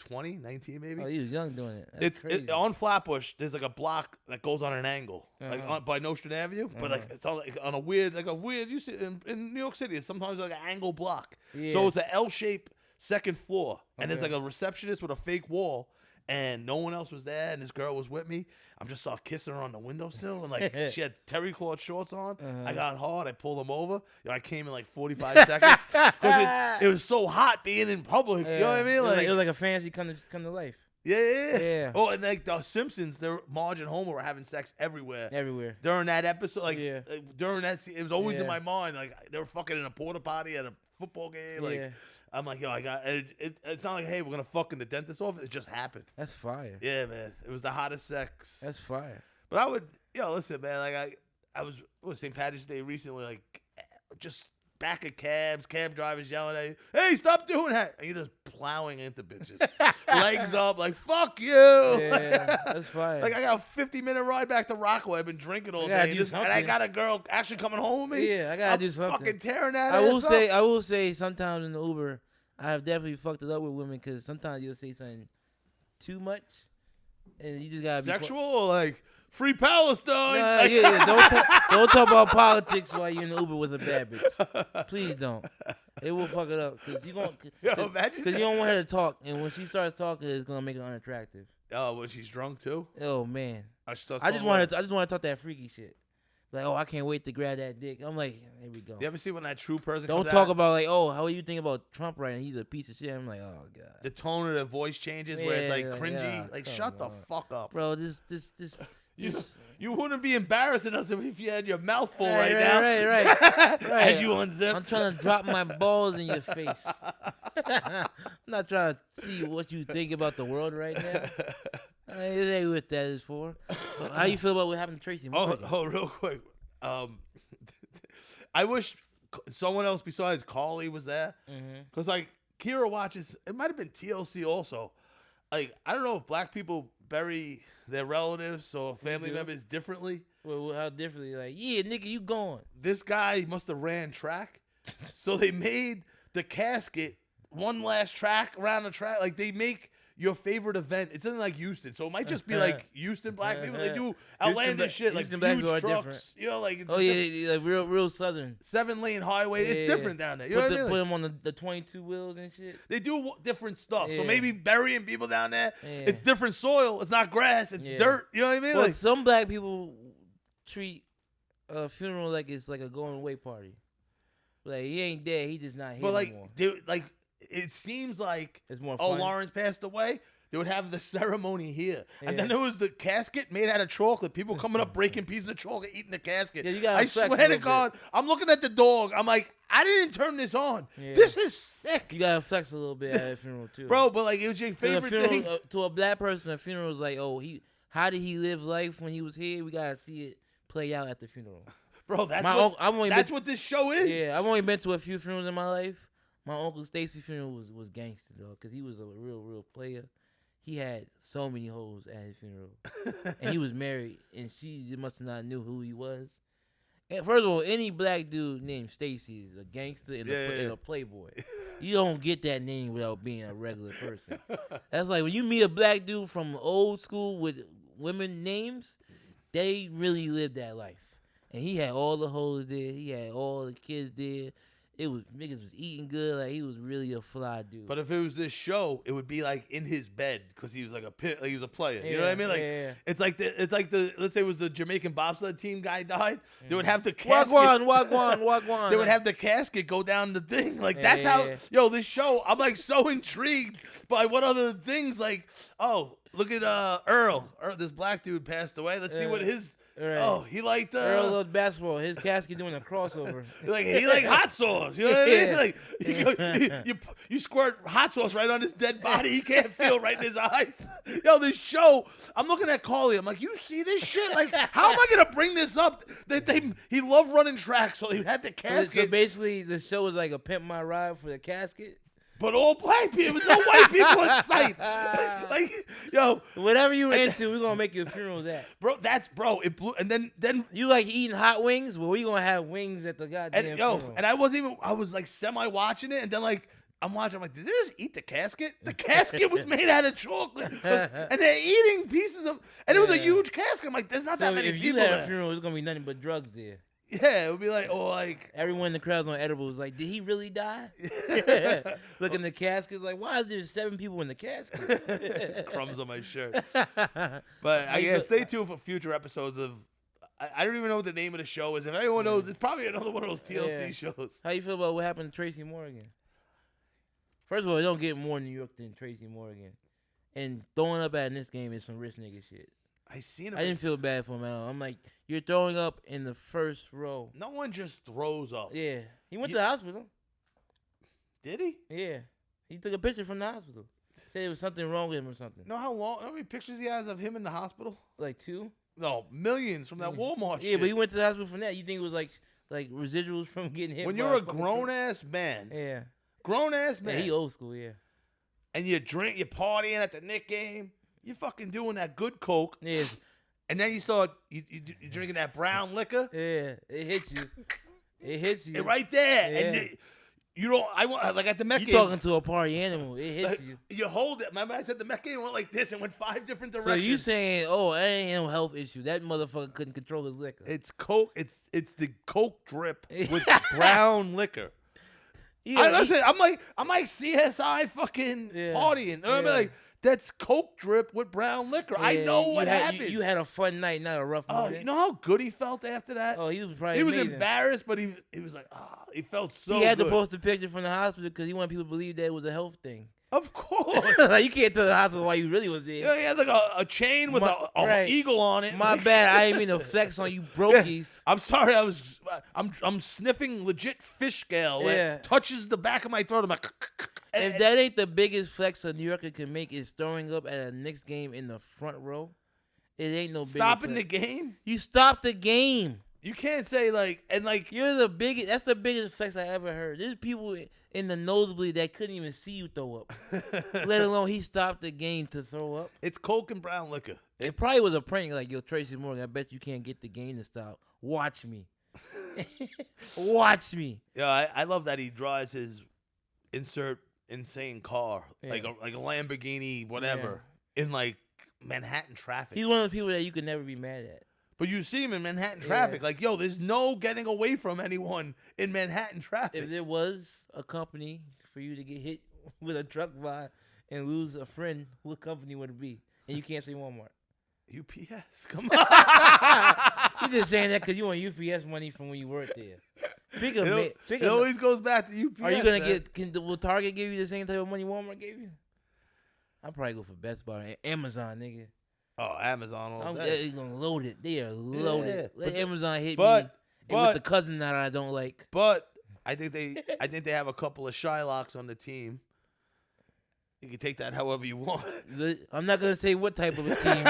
20, 19 maybe. Oh, you was young doing it. It's on Flatbush. There's like a block that goes on an angle, like by Nostrand Avenue. But like it's on a weird. You see in New York City, it's sometimes like an angle block. Yeah. So it's an L-shaped second floor, and there's like a receptionist with a fake wall, and no one else was there, and this girl was with me. I'm just saw kissing her on the windowsill, and like she had terry cloth shorts on. I got hard. I pulled them over. I came in like 45 seconds because it was so hot being in public. You know what I mean? Like it was like a fantasy come to life. Yeah. Oh, and like the Simpsons, Marge and Homer were having sex everywhere during that episode. Like during that, it was always in my mind. Like they were fucking in a porta potty at a football game. Like. I'm like, yo, it's not like, hey, we're going to fuck in the dentist's office. It just happened. That's fire. Yeah, man. It was the hottest sex. That's fire. But I would, listen, man, like I was St. Patrick's Day recently, like just back of cabs, cab drivers yelling at you, hey, stop doing that. And you're just plowing into bitches. Legs up, like, fuck you. Yeah, that's fine. Like, I got a 50-minute ride back to Rockaway. I've been drinking all day. And I got a girl actually coming home with me. Yeah, I got to do something. Fucking tearing that I will say, sometimes in the Uber, I have definitely fucked it up with women because sometimes you'll say something too much. And you just got to be... Sexual or like... Free Palestine. Don't talk about politics while you're in the Uber with a bad bitch. Please don't. It will fuck it up because you don't want her to talk, and when she starts talking, it's gonna make her unattractive. Oh, when she's drunk too. Oh man. I just want to talk that freaky shit. Like, oh, I can't wait to grab that dick. I'm like, here we go. You ever see when that true person don't comes talk out? about like, oh, how do you think about Trump right now? He's a piece of shit. I'm like, oh god. The tone of the voice changes where it's like cringy. Like, shut the fuck up, bro. This. You wouldn't be embarrassing us if you had your mouth full right now. Right. As you unzip. I'm trying to drop my balls in your face. I'm not trying to see what you think about the world right now. It ain't what that is for. How you feel about what happened to Tracy? Real quick. I wish someone else besides Carly was there. Because, like, Kira watches, it might have been TLC also. Like, I don't know if black people bury their relatives or family members differently. Well, how differently? Like, yeah, nigga, you going? This guy must have ran track, so they made the casket one last track around the track. Like they make your favorite event. It's in like Houston, so it might just be like Houston black people. They do outlandish shit like huge trucks. You know, like it's like real southern 7-lane highway. It's different down there. You know what I mean? Put them on the 22 wheels and shit. They do different stuff. So maybe burying people down there. It's different soil. It's not grass. It's dirt. You know what I mean? Well, like some black people treat a funeral like it's like a going away party. Like he ain't dead. He just not here anymore. It seems like it's more fun. Lawrence passed away. They would have the ceremony here, and then there was the casket made out of chocolate. People coming up, breaking pieces of chocolate, eating the casket. Yeah, I swear to God, I'm looking at the dog. I'm like, I didn't turn this on. Yeah. This is sick. You gotta flex a little bit at a funeral too, bro. But like, it was your favorite thing. To a black person, a funeral is like, oh, how did he live life when he was here? We gotta see it play out at the funeral, bro. That's what this show is. Yeah, I've only been to a few funerals in my life. My Uncle Stacy funeral was gangster, though, because he was a real player. He had so many hoes at his funeral. And he was married, and she must have not knew who he was. And first of all, any black dude named Stacy is a gangster and a playboy. You don't get that name without being a regular person. That's like when you meet a black dude from old school with women names, they really lived that life. And he had all the hoes there. He had all the kids there. Niggas was eating good. Like he was really a fly dude. But if it was this show, it would be like in his bed because he was like he was a player. You know what I mean? Like it's like the let's say it was the Jamaican bobsled team guy died. They would have the casket. Wagwan. They would have the casket go down the thing. Like that's how this show. I'm like so intrigued by what other things like. Oh, look at Earl. This black dude passed away. Let's see what his. Right. Oh, he liked Earl loved basketball. His casket doing a crossover. He like hot sauce. You know what I mean? Like you squirt hot sauce right on his dead body. He can't feel right in his eyes. Yo, this show. I'm looking at Carly. I'm like, you see this shit? Like, how am I gonna bring this up? He loved running track, so he had the casket. So basically, the show was like a pimp my ride for the casket. But all black people, no white people in sight. Like, yo, whatever you into, we're gonna make your funeral that. Bro. It blew, and then you like eating hot wings. Well, we gonna have wings at the goddamn funeral. And I was like semi watching it, and then like I'm watching. I'm like, did they just eat the casket? The casket was made out of chocolate, and they're eating pieces of. And it was a huge casket. I'm like, there's not that many people. If you had a funeral, it's gonna be nothing but drugs there. Yeah, it would be like, everyone in the crowd's on edibles. Like, did he really die? Look in the casket, like, why is there 7 people in the casket? Crumbs on my shirt. But I guess stay tuned for future episodes of. I don't even know what the name of the show is. If anyone knows, it's probably another one of those TLC shows. How you feel about what happened to Tracy Morgan? First of all, it don't get more New York than Tracy Morgan, and throwing up at this game is some rich nigga shit. I didn't feel bad for him at all. I'm like, you're throwing up in the first row. No one just throws up. Yeah. He went to the hospital. Did he? Yeah. He took a picture from the hospital. Said there was something wrong with him or something. Know how many pictures he has of him in the hospital? Like 2? No, millions from that Walmart shit. Yeah, but he went to the hospital from that. You think it was like residuals from getting hit? When you're a grown-ass man. Yeah. Grown-ass man. Yeah, he old school, yeah. And you're partying at the Knicks game. You're fucking doing that good coke. Yeah. And then you start you're drinking that brown liquor. Yeah, it hits you. It hits you. Right there. Yeah. And you don't. I want like at the Met game. You talking to a party animal. It hits you. You hold it. Remember I said the Met game went like this and went 5 different directions. So you saying, oh, it ain't no health issue. That motherfucker couldn't control his liquor. It's coke. It's the coke drip with brown liquor. Yeah, listen, I'm like CSI fucking partying. You know what I mean? Like, that's coke drip with brown liquor. Yeah, I know what happened. You had a fun night, not a rough morning. You know how good he felt after that? Oh, he was probably He was amazing. Embarrassed, but he was like, he felt so good. He had to post a picture from the hospital because he wanted people to believe that it was a health thing. Of course. Like, you can't tell the hospital why you really was there. Yeah, he had like a chain with an eagle on it. My bad. I didn't mean to flex on you brokies. Yeah, I'm sorry. I'm sniffing legit fish scale. Yeah. It touches the back of my throat. I'm like... If that ain't the biggest flex a New Yorker can make is throwing up at a Knicks game in the front row, it ain't no big Stopping the game? You stopped the game. You can't say like and like You're the biggest. That's the biggest flex I ever heard. There's people in the nosebleed that couldn't even see you throw up, let alone he stopped the game to throw up. It's Coke and brown liquor. It probably was a prank. Like, yo, Tracy Morgan, I bet you can't get the game to stop. Watch me. Watch me. Yeah, I love that he drives his insane car Yeah. like a Lamborghini, whatever, in like Manhattan traffic. He's one of those people that you could never be mad at. But you see him in Manhattan traffic, like, yo, there's no getting away from anyone in Manhattan traffic. If there was a company for you to get hit with a truck by and lose a friend, what company would it be? And you can't say Walmart. UPS, come on. You're just saying that because you want UPS money from when you worked there. It always goes back to UPS. Are you gonna will Target give you the same type of money Walmart gave you? I'll probably go for Best Buy, Amazon, nigga. Oh, Amazon all day. They're gonna load it. They are loaded. Yeah. Let Amazon hit me with the cousin that I don't like. But I think they have a couple of Shylocks on the team. You can take that however you want. I'm not gonna say what type of a team.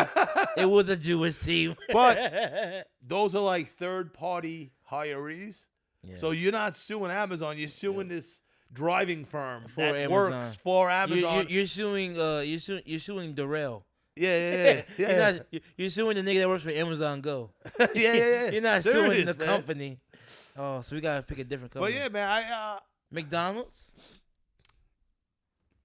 It was a Jewish team. But those are like third-party hirees. Yeah. So you're not suing Amazon. You're suing this driving firm that Amazon. works for Amazon. You're suing. You're suing Darrell. Yeah. You're suing the nigga that works for Amazon Go. Yeah. You're not Serious, suing the man. company. Oh, so we gotta pick a different company. But yeah, man, McDonald's.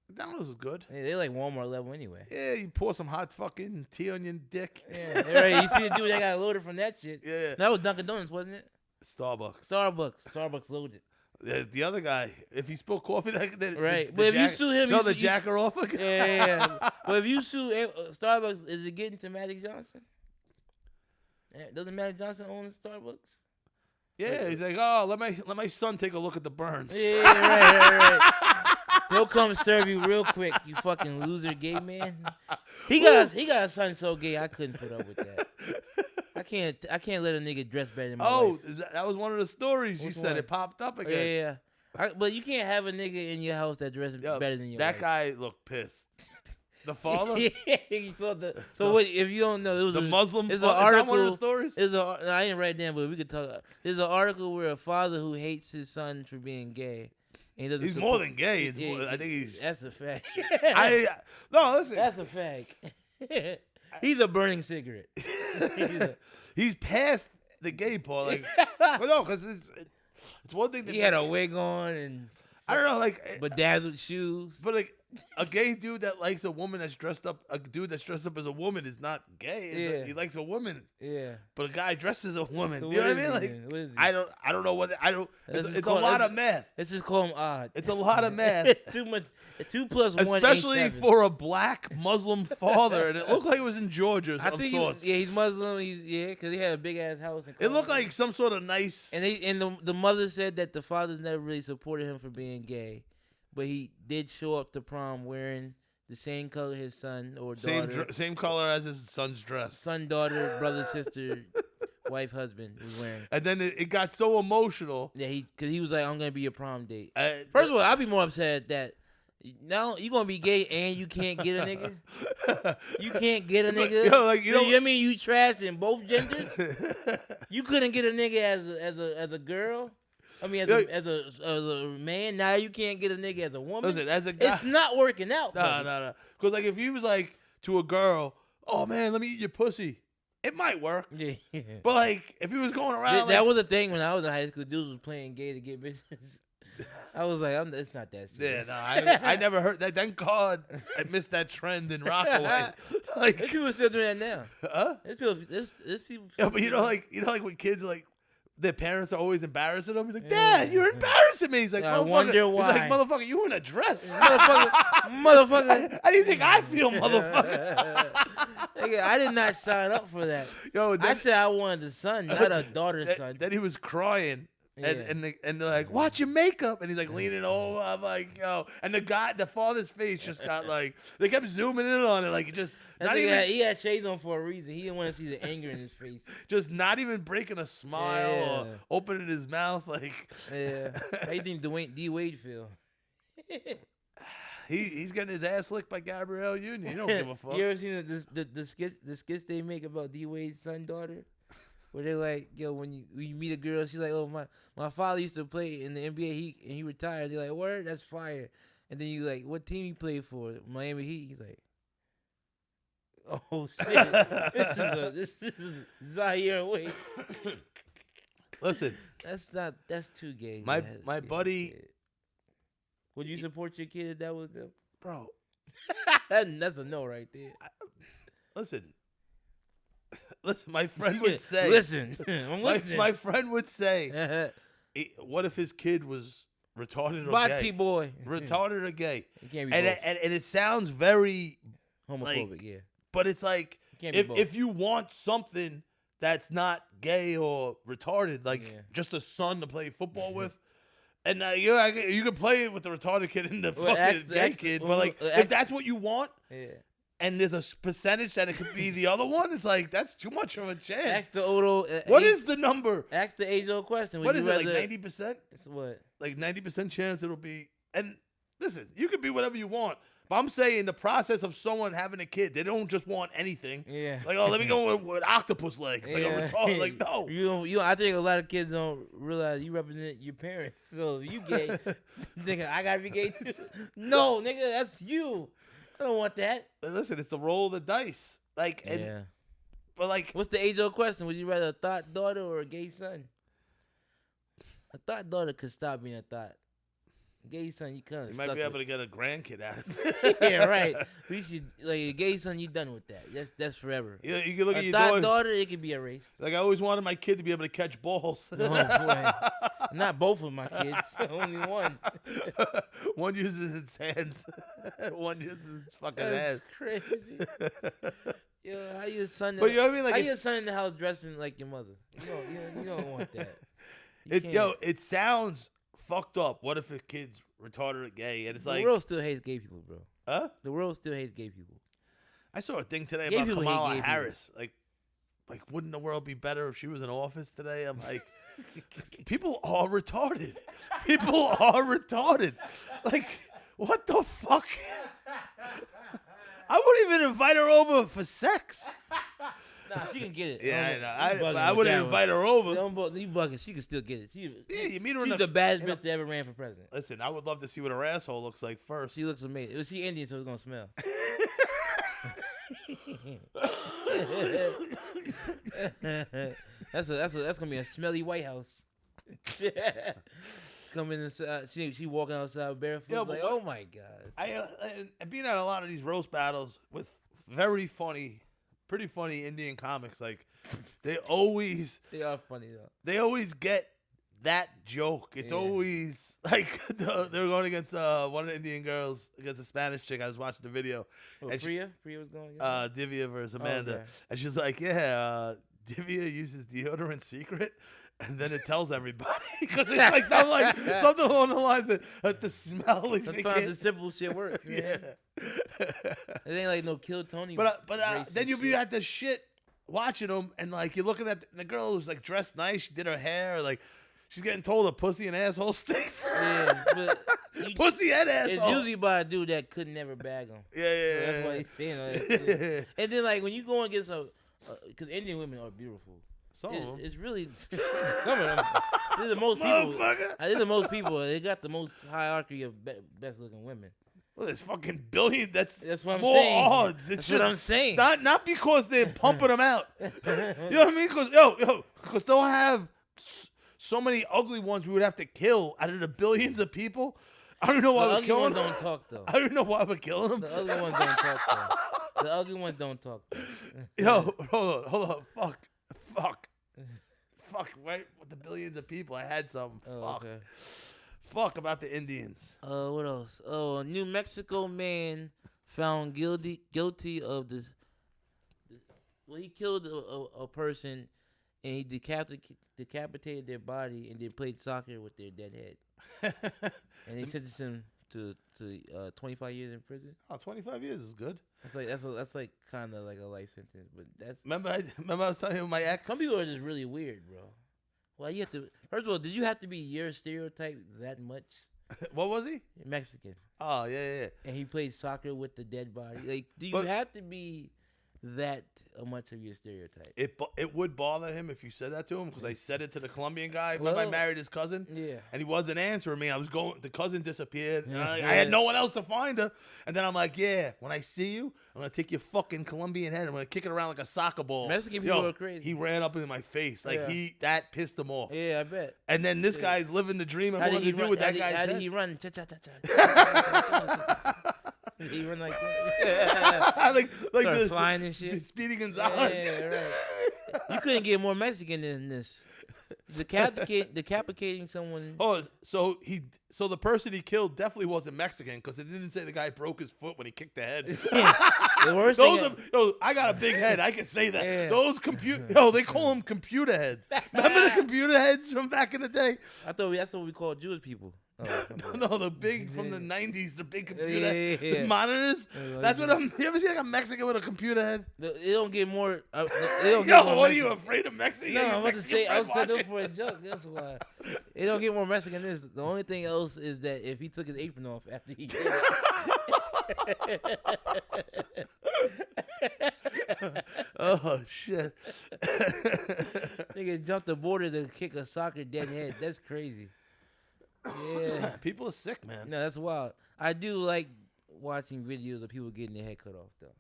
McDonald's is good. Yeah, they like Walmart level anyway. Yeah, you pour some hot fucking tea on your dick. Yeah, right. You see the dude that got loaded from that shit. Yeah. That was Dunkin' Donuts, wasn't it? Starbucks. Starbucks loaded. The other guy, if he spilled coffee, Right. But if you sue him, the jacker off again. Yeah. But if you sue Starbucks, is it getting to Magic Johnson? Doesn't Magic Johnson own Starbucks? Yeah, he's like, oh, let my son take a look at the burns. Yeah, right. He'll come serve you real quick, you fucking loser gay man. He got a son so gay I couldn't put up with that. I can't let a nigga dress better than my wife. That was one of the stories you said. One? It popped up again. Yeah. But you can't have a nigga in your house that dresses better than your wife. That guy looked pissed. The father? He saw what, if you don't know, it was the Muslim it's father. An article, is that one of the stories? I didn't write it down, but we could talk. There's an article where a father who hates his son for being gay. And he's more than gay. I think he's... That's a fact. No, listen. That's a fact. He's a burning cigarette. He's past the gay part. Like, but no, because it's one thing. He had a wig on and... I don't know, like bedazzled shoes. But like a gay dude that likes a woman that's dressed up, a dude that's dressed up as a woman is not gay. He likes a woman. Yeah. But a guy dressed as a woman. So you know what I mean? Like I don't know what it's a lot of math. Let's just call him odd. It's a lot of math. It's too much. 2 plus 1, especially for a black Muslim father, and it looked like it was in Georgia. I think he's Muslim. Because he had a big ass house. It looked like some sort of nice. And the mother said that the father's never really supported him for being gay, but he did show up to prom wearing the same color his son or daughter, same color as his son's dress. Son, daughter, brother, sister, wife, husband was wearing. And then it got so emotional. Yeah, because he was like, "I'm gonna be your prom date." First of all, I'd be more upset that. Now you gonna be gay and you can't get a nigga. You can't get a nigga. I mean you trashed in both genders. You couldn't get a nigga as a girl. I mean as a man. Now you can't get a nigga as a woman. Listen, as a guy, it's not working out. No. Because like if he was like to a girl, oh man, let me eat your pussy. It might work. Yeah. But like if he was going around, that was the thing when I was in high school. Dudes was playing gay to get bitches. I was like, it's not that serious. Yeah, no, I never heard that. Thank God I missed that trend in Rockaway. Like people still doing that now. Huh? There's people. Yeah, but you know, like when kids like their parents are always embarrassing them. He's like, Dad, you're embarrassing me. He's like, I wonder why. He's like, motherfucker, you in a dress. Motherfucker. How do you think I feel, motherfucker? I did not sign up for that. Yo, I said I wanted a son, not a daughter's son. Then he was crying. Yeah. And they're like, watch your makeup. And he's like leaning over. I'm like, yo. And the father's face just got like, they kept zooming in on it. Like, just not even. He had shades on for a reason. He didn't want to see the anger in his face. Just not even breaking a smile or opening his mouth. Like, yeah. How you think D. Wade feel? He's getting his ass licked by Gabrielle Union. He don't give a fuck. You ever seen the skits they make about D. Wade's son, daughter? Where they like, yo, when you meet a girl, she's like, oh my father used to play in the NBA. He retired. They're like, word, that's fire. And then you like, what team you play for? Miami Heat. He's like, oh shit, this is Zaire. Wait, Listen, that's too gay. My buddy. Would you support your kid if that was them, bro? That's a no right there. Listen, my friend would say. Listen, I'm listening. My friend would say, what if his kid was retarded or Bati gay? boy. Retarded or gay? It can't be and both. And it sounds very homophobic, yeah. But it's like, if you want something that's not gay or retarded, like just a son to play football with, and you can play it with the retarded kid and the fucking gay kid, but like, if that's what you want, and there's a percentage that it could be the other one, it's like, that's too much of a chance. Ask the old, what is the number? Ask the age-old question. What is it, like 90%? It's what? Like 90% chance it'll be, and listen, you can be whatever you want. But I'm saying the process of someone having a kid, they don't just want anything. Yeah. Like, oh, let me go with octopus legs. Like, retarded. Like, no. You. I think a lot of kids don't realize you represent your parents. So if you gay, nigga, I gotta be gay too. No, nigga, that's you. I don't want that. Listen, it's the roll of the dice. Like, but like, what's the age-old question? Would you rather a thought daughter or a gay son? A thought daughter could stop being a thought. Gay son, you kind of. You might be able to get a grandkid out of it. Yeah, right. We should like a gay son. You done with that? That's forever. Yeah, you can look at your daughter. It could be erased. Like I always wanted my kid to be able to catch balls. Oh, boy. Not both of my kids. Only one. One uses its hands. One uses its fucking ass. Crazy. Yo, how your son? But you know what I mean? Like, how your son in the house dressing like your mother? You don't want that. It sounds fucked up. What if a kid's retarded or gay? And it's like, the world still hates gay people, bro. Huh? The world still hates gay people. I saw a thing today Gay about people hate Kamala gay Harris. Like, wouldn't the world be better if she was in office today? I'm like, people are retarded. People are retarded. Like, what the fuck? I wouldn't even invite her over for sex. Nah, she can get it. Yeah, I know. I wouldn't invite her over. You bugging. She can still get it. You meet her she's the baddest bitch that ever ran for president. Listen, I would love to see what her asshole looks like first. She looks amazing. She Indian, so it's going to smell. That's going to be a smelly White House. Coming inside, she walking outside barefoot. Like, oh my god! And being at a lot of these roast battles with pretty funny Indian comics, like they are funny though. They always get that joke. It's always like they're going against one of the Indian girls against a Spanish chick. I was watching the video. And Priya was going against Divya versus Amanda, okay. And she's like, Divya uses deodorant secret. And then it tells everybody because it's like something along the lines that the smell is. Sometimes the simple shit works. Man. It ain't like no Kill Tony. But then you'll be at the shit watching them, and like you're looking at the girl who's like dressed nice. She did her hair, like she's getting told a pussy and asshole stinks. Yeah, but pussy and asshole. It's usually by a dude that could never bag them. Yeah. So that's why he's saying that. And then like when you go against because Indian women are beautiful. It's really some of them. They're the most people. They're the most people. They got the most hierarchy of best looking women. Well, there's fucking billion. That's what I'm more saying. Odds. It's that's just what I'm saying. Not because they're pumping them out. You know what I mean? Because they'll have so many ugly ones we would have to kill out of the billions of people. I don't know why we're killing them. The ugly ones don't talk though. I don't know why we're killing them. The ugly ones don't talk though. The ugly ones don't talk though. Yo, hold on. Fuck, right? With the billions of people, I had something. Okay. Fuck about the Indians. What else? Oh, a New Mexico man found guilty of this. Well, he killed a person, and he decapitated their body, and then played soccer with their dead head. And they sentenced him to 25 years in prison. Oh, 25 years is good. That's like kind of like a life sentence, but that's. Remember I was telling you my ex. Some people are just really weird, bro. Well, you have to. First of all, did you have to be your stereotype that much? What was he? Mexican. Oh yeah. And he played soccer with the dead body. Like, do you have to be that much of your stereotype. It would bother him if you said that to him because I said it to the Colombian guy. Remember I married his cousin? Yeah. And he wasn't answering me. The cousin disappeared. And I had no one else to find her. And then I'm like, yeah, when I see you, I'm going to take your fucking Colombian head. I'm going to kick it around like a soccer ball. Mexican people are crazy. He ran up in my face. Like, that pissed him off. Yeah, I bet. And then this guy's living the dream of what to do with that guy's head. How did he run? He run like that. like the flying and shit. Speedy Gonzalez. Yeah, right. You couldn't get more Mexican than this. Decapitating someone. Oh, so the person he killed definitely wasn't Mexican because it didn't say the guy broke his foot when he kicked the head. The worst I got a big head. I can say that. Yeah. Those they call them computer heads. Remember the computer heads from back in the day? I thought that's what we call Jewish people. No, the big from the 90s, the big computer the monitors. That's what I'm. You ever see like a Mexican with a computer head? It don't get more. What Mexican. are you afraid of Mexican? No, I'm about to say I was setting up for a joke. That's why it don't get more Mexican than this. The only thing else is that if he took his apron off after he did it. Oh shit! Nigga jumped the border to kick a soccer dead head. That's crazy. Yeah, people are sick, man. No, that's wild. I do like watching videos of people getting their head cut off, though.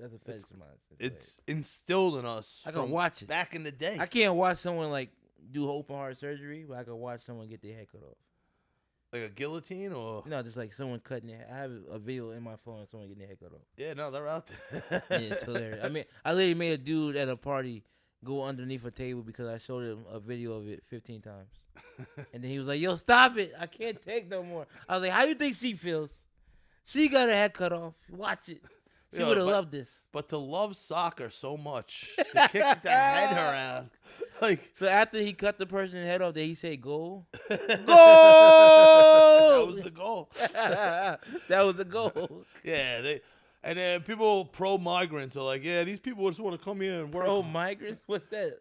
That's a fetish of mine. It's instilled in us. I can watch it back in the day. I can't watch someone like do open heart surgery, but I can watch someone get their head cut off. Like a guillotine, or no, just like someone cutting their. I have a video in my phone of someone getting their head cut off. Yeah, no, they're out there. Yeah, it's hilarious. I mean, I literally made a dude at a party go underneath a table because I showed him a video of it 15 times. And then he was like, yo, stop it. I can't take no more. I was like, how you think she feels? She got her head cut off. Watch it. She would have loved this. But to love soccer so much, to kick the head around. So after he cut the person's head off, did he say goal? Goal! That was the goal. That was the goal. Yeah, and then people pro-migrants are like, yeah, these people just want to come here and work. Pro-migrants? What's that?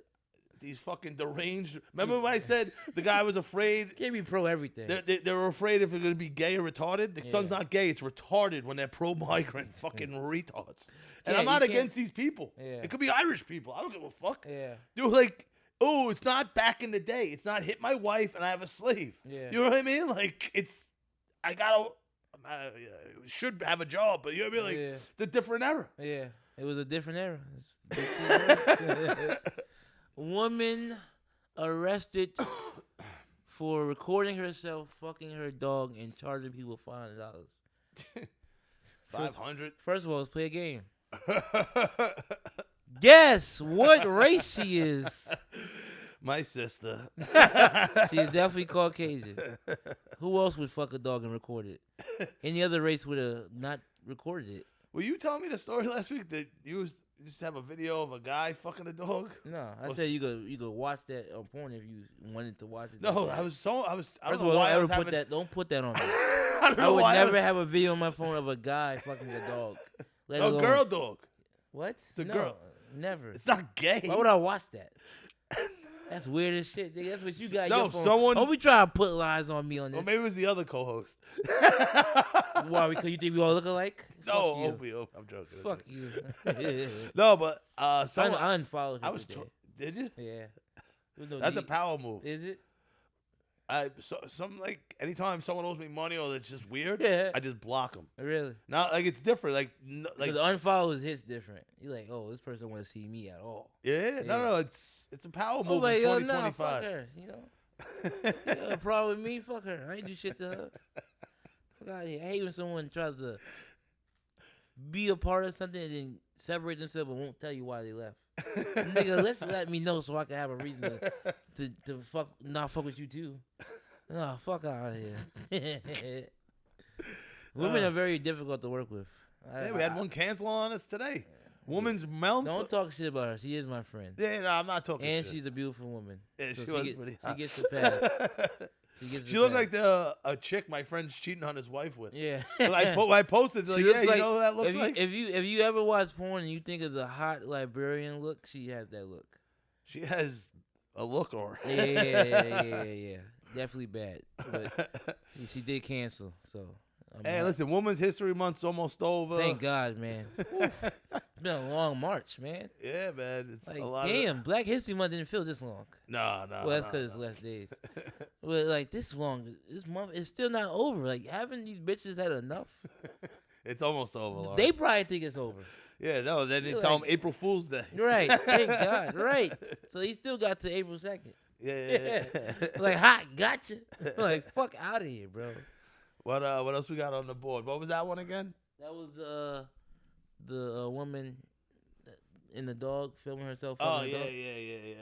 These fucking deranged. Remember when I said the guy was afraid? Can't be pro everything. They were afraid if they're going to be gay or retarded. The son's not gay. It's retarded when they're pro-migrant fucking retards. And I'm not against these people. Yeah. It could be Irish people. I don't give a fuck. Yeah. They're like, oh, it's not back in the day. It's not hit my wife and I have a slave. Yeah. You know what I mean? Like, I should have a job, but you know what I mean? Like, it's a different era. Yeah. It was a different era. Woman arrested for recording herself fucking her dog and charging people $500. 500. First of all, let's play a game. Guess what race she is? My sister. She is definitely Caucasian. Who else would fuck a dog and record it? Any other race would have not recorded it. Were you telling me the story last week that you just have a video of a guy fucking a dog? No, I said you could watch that on porn if you wanted to watch it. No, I First of don't know all, why I was don't put that on me. I would never have a video on my phone of a guy fucking a dog. A girl dog. What? It's a girl. Never. It's not gay. Why would I watch that? That's weird as shit, nigga. That's what you got. No, your phone. someone. Don't be trying to put lies on me on this. Well, maybe it was the other co-host. Why? Because you think we all look alike? No, I'm joking. Fuck you. No, but someone. I unfollowed you. Did you? Yeah. That's a power move. Is it? Anytime someone owes me money or it's just weird, I just block them. Really? Not like it's different. Like the unfollow hits different. You're like, oh, this person want to see me at all. Yeah. No, it's a power move. Like, in 2025. nah, fuck her. You know, you got a problem with me? Fuck her. I ain't do shit to her. Fuck out of here. I hate when someone tries to be a part of something and then separate themselves but won't tell you why they left. Nigga, let me know so I can have a reason to not fuck with you too. No, fuck out of here. Women are very difficult to work with. We had one cancel on us today. Woman's mouth. Don't talk shit about her. She is my friend. Yeah, no, I'm not talking and shit. she's a beautiful woman. Yeah, so she gets the pass. She looks like a chick my friend's cheating on his wife with. Yeah. I posted, like, yeah, you know what that looks like? If you ever watch porn and you think of the hot librarian look, she has that look. She has a look on her. Yeah. Definitely bad. But she did cancel, so. Hey, listen, Women's History Month's almost over. Thank God, man. been a long march, man. Yeah, man. It's like, a lot. Damn, Black History Month didn't feel this long. No. Well, that's because it's less days. But like this long, this month is still not over. Like, haven't these bitches had enough? It's almost over. Lawrence. They probably think it's over. Yeah, no. Then they tell him April Fool's Day. Right. Thank God. Right. So he still got to April 2nd. Yeah. Like, hot, gotcha. Like, fuck out of here, bro. What else we got on the board? What was that one again? That was the woman in the dog filming herself. Oh, yeah.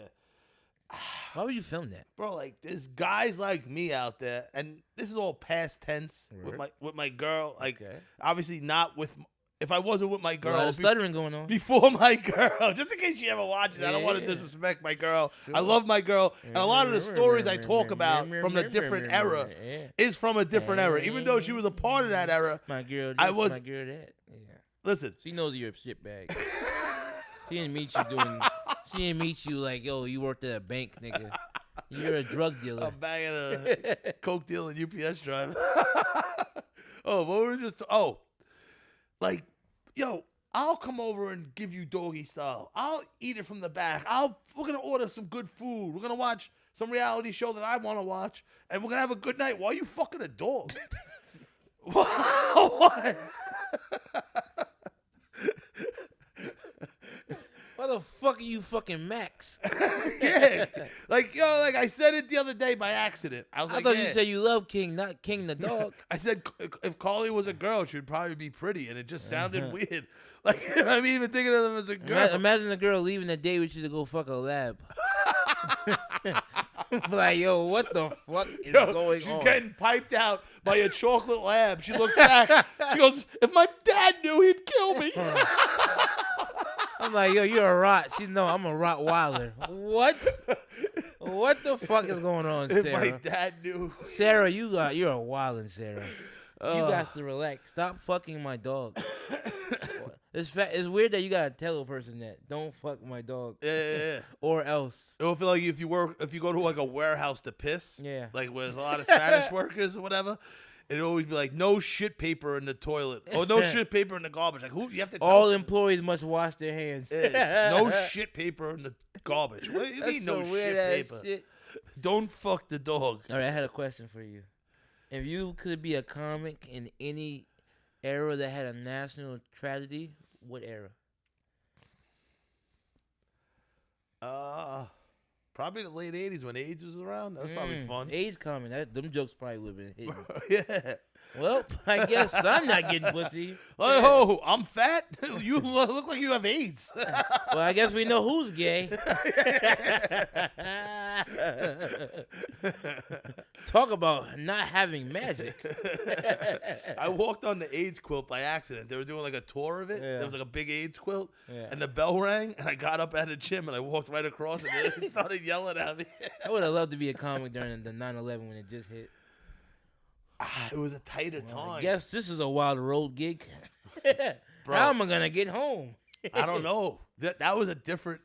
Why would you film that, bro? Like, there's guys like me out there, and this is all past tense with my girl. Like, obviously not with. If I wasn't with my girl, a lot of stuttering going on before my girl, just in case she ever watches. I don't want to disrespect my girl. Sure. I love my girl, and a lot of the stories I talk about from a different era is from a different era. Even though she was a part of that era, my girl, I was my girl that. Yeah. Listen, she knows you're a shitbag. She didn't meet you doing. She didn't meet you like, yo, you worked at a bank, nigga. You're a drug dealer. I'm banging a coke dealing UPS driver. Oh, what were we just? Oh, like, yo, I'll come over and give you doggy style. I'll eat it from the back. We're gonna order some good food. We're gonna watch some reality show that I want to watch, and we're gonna have a good night while you fucking a dog. What? Why the fuck are you fucking Max? Yeah. Like, yo, like I said it the other day by accident. I thought you said you love King, not King the dog. I said if Carly was a girl, she would probably be pretty, and it just sounded weird. Like, I'm even thinking of them as a girl. Imagine a girl leaving a day with you to go fuck a lab. Like, yo, what the fuck is going on? She's getting piped out by a chocolate lab. She looks back. She goes, if my dad knew, he'd kill me. I'm like, yo, you're a rot. She's no, I'm a Rottweiler. What? What the fuck is going on, Sarah? If my dad knew. Sarah, you're a wildin', Sarah. You got to relax. Stop fucking my dog. It's weird that you gotta tell a person that. Don't fuck my dog. Yeah. Or else. It'll feel like if you go to like a warehouse to piss. Yeah. Like where there's a lot of Spanish workers or whatever. It'd always be like, no shit paper in the toilet. Or no shit paper in the garbage. Like, who? You have to tell all employees must wash their hands. Yeah. No shit paper in the garbage. What do you mean no shit paper? Shit. Don't fuck the dog. All right, I had a question for you. If you could be a comic in any era that had a national tragedy, what era? Probably the late 80s when AIDS was around. That was probably fun. AIDS coming. Them jokes probably would have been hitting. Yeah. Well, I guess I'm not getting pussy. Oh, I'm fat? You look like you have AIDS. Well, I guess we know who's gay. Talk about not having magic. I walked on the AIDS quilt by accident. They were doing like a tour of it. Yeah. There was like a big AIDS quilt. Yeah. And the bell rang, and I got up at the gym, and I walked right across, and they started yelling at me. I would have loved to be a comic during the 9/11 when it just hit. It was a tighter time. I guess this is a wild road gig. Bro, how am I going to get home? I don't know. That was a different...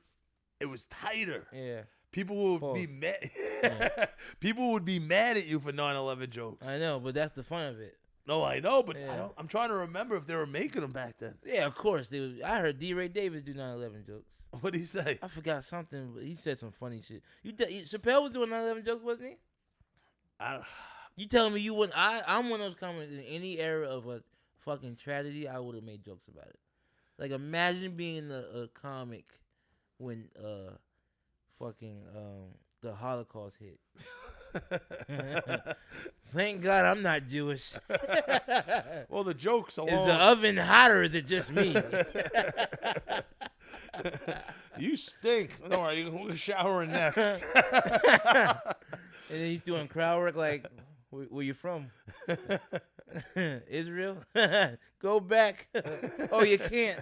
It was tighter. Yeah. People would be mad. Yeah. People would be mad at you for 9/11 jokes. I know, but that's the fun of it. No, I know, but I'm trying to remember if they were making them back then. Yeah, of course. I heard D. Ray Davis do 9/11 jokes. What'd he say? I forgot something, but he said some funny shit. Chappelle was doing 9/11 jokes, wasn't he? You telling me you wouldn't? I'm one of those comics in any era of a fucking tragedy, I would have made jokes about it. Like, imagine being a comic when the Holocaust hit. Thank God I'm not Jewish. Well, the jokes alone. Is the oven hotter or is it just me? You stink. Don't worry, we're showering next. And then he's doing crowd work like, where you from? Israel? Go back. Oh, you can't.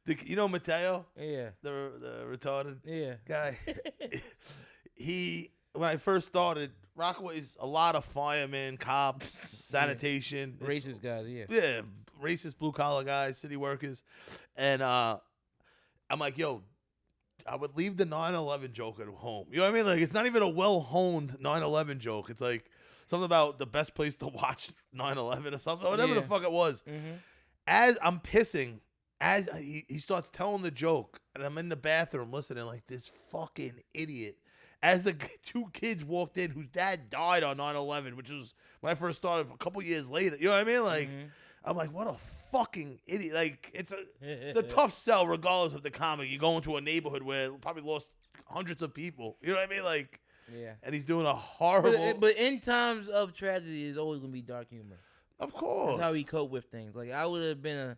You know Mateo? Yeah. The retarded guy. When I first started, Rockaway's a lot of firemen, cops, sanitation. Racist guys, yeah. Yeah, racist blue-collar guys, city workers. And I'm like, yo, I would leave the 9/11 joke at home. You know what I mean? Like, it's not even a well-honed 9/11 joke. It's like something about the best place to watch 9/11 or something, whatever the fuck it was. Mm-hmm. As I'm pissing as he starts telling the joke, and I'm in the bathroom listening like this fucking idiot. As the two kids walked in whose dad died on 9/11, which was when I first started a couple years later. You know what I mean? Like, I'm like, what a fucking idiot. Like, it's a tough sell regardless of the comic. You go into a neighborhood where it probably lost hundreds of people. You know what I mean? Like, yeah. And he's doing a horrible. But in times of tragedy, there's always gonna be dark humor. Of course. That's how he cope with things. Like, I would have been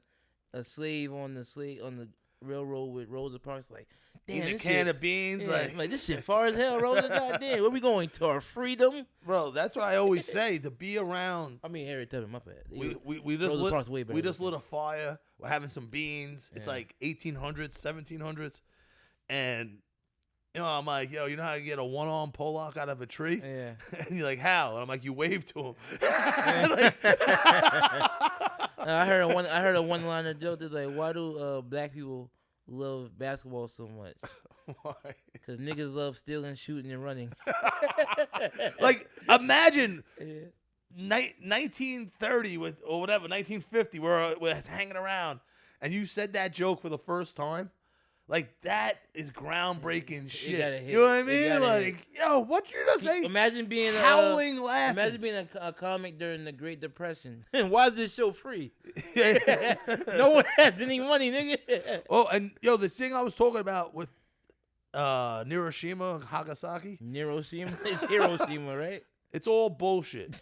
a slave on the railroad with Rosa Parks. Like, damn, eating a can of beans. Yeah, like this shit far as hell, Rosa. Goddamn, where we going to our freedom, bro? That's what I always say. To be around. I mean, Harriet Tubman, my bad. We just lit a fire. We're having some beans. It's like 1800s, 1700s, and you know, I'm like, yo, you know how you get a one-arm Pollock out of a tree? Yeah. And you're like, how? And I'm like, you wave to him. I heard a one-liner joke that's like, why do black people love basketball so much? Why? Because niggas love stealing, shooting, and running. Like, imagine 1930 or whatever, 1950, we're hanging around, and you said that joke for the first time. Like, that is groundbreaking shit. You know what I mean? Like, yo, what you just say? Imagine being howling laughing. Imagine being a comic during the Great Depression. Why is this show free? No one has any money, nigga. Oh, and yo, the thing I was talking about with Hiroshima, Nagasaki. Hiroshima? It's Hiroshima, right? It's all bullshit.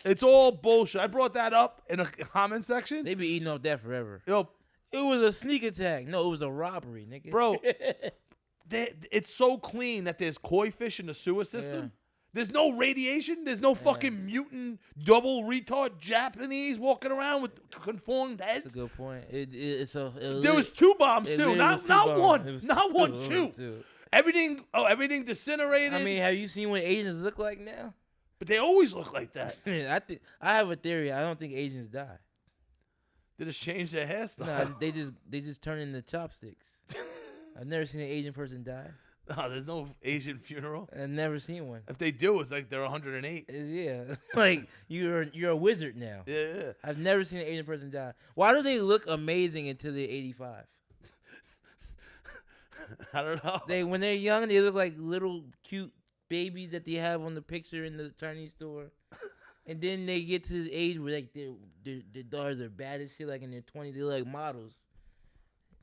It's all bullshit. I brought that up in a comment section. They be eating off that forever. Yo, it was a sneak attack. No, it was a robbery, nigga. Bro, it's so clean that there's koi fish in the sewer system. Yeah. There's no radiation. There's no fucking mutant double retard Japanese walking around with conformed heads. That's a good point. There was 2 bombs too. Not one. Not one, two. Everything disintegrated. I mean, have you seen what Asians look like now? But they always look like that. I have a theory. I don't think Asians die. They just change their hairstyle. No, they just turn into chopsticks. I've never seen an Asian person die. No, there's no Asian funeral. I've never seen one. If they do, it's like they're 108. Yeah, like you're a wizard now. Yeah. I've never seen an Asian person die. Why do they look amazing until they're 85? I don't know. When they're young, they look like little cute babies that they have on the picture in the Chinese store. And then they get to the age where like their daughters are bad as shit. Like in their 20s, they're like models.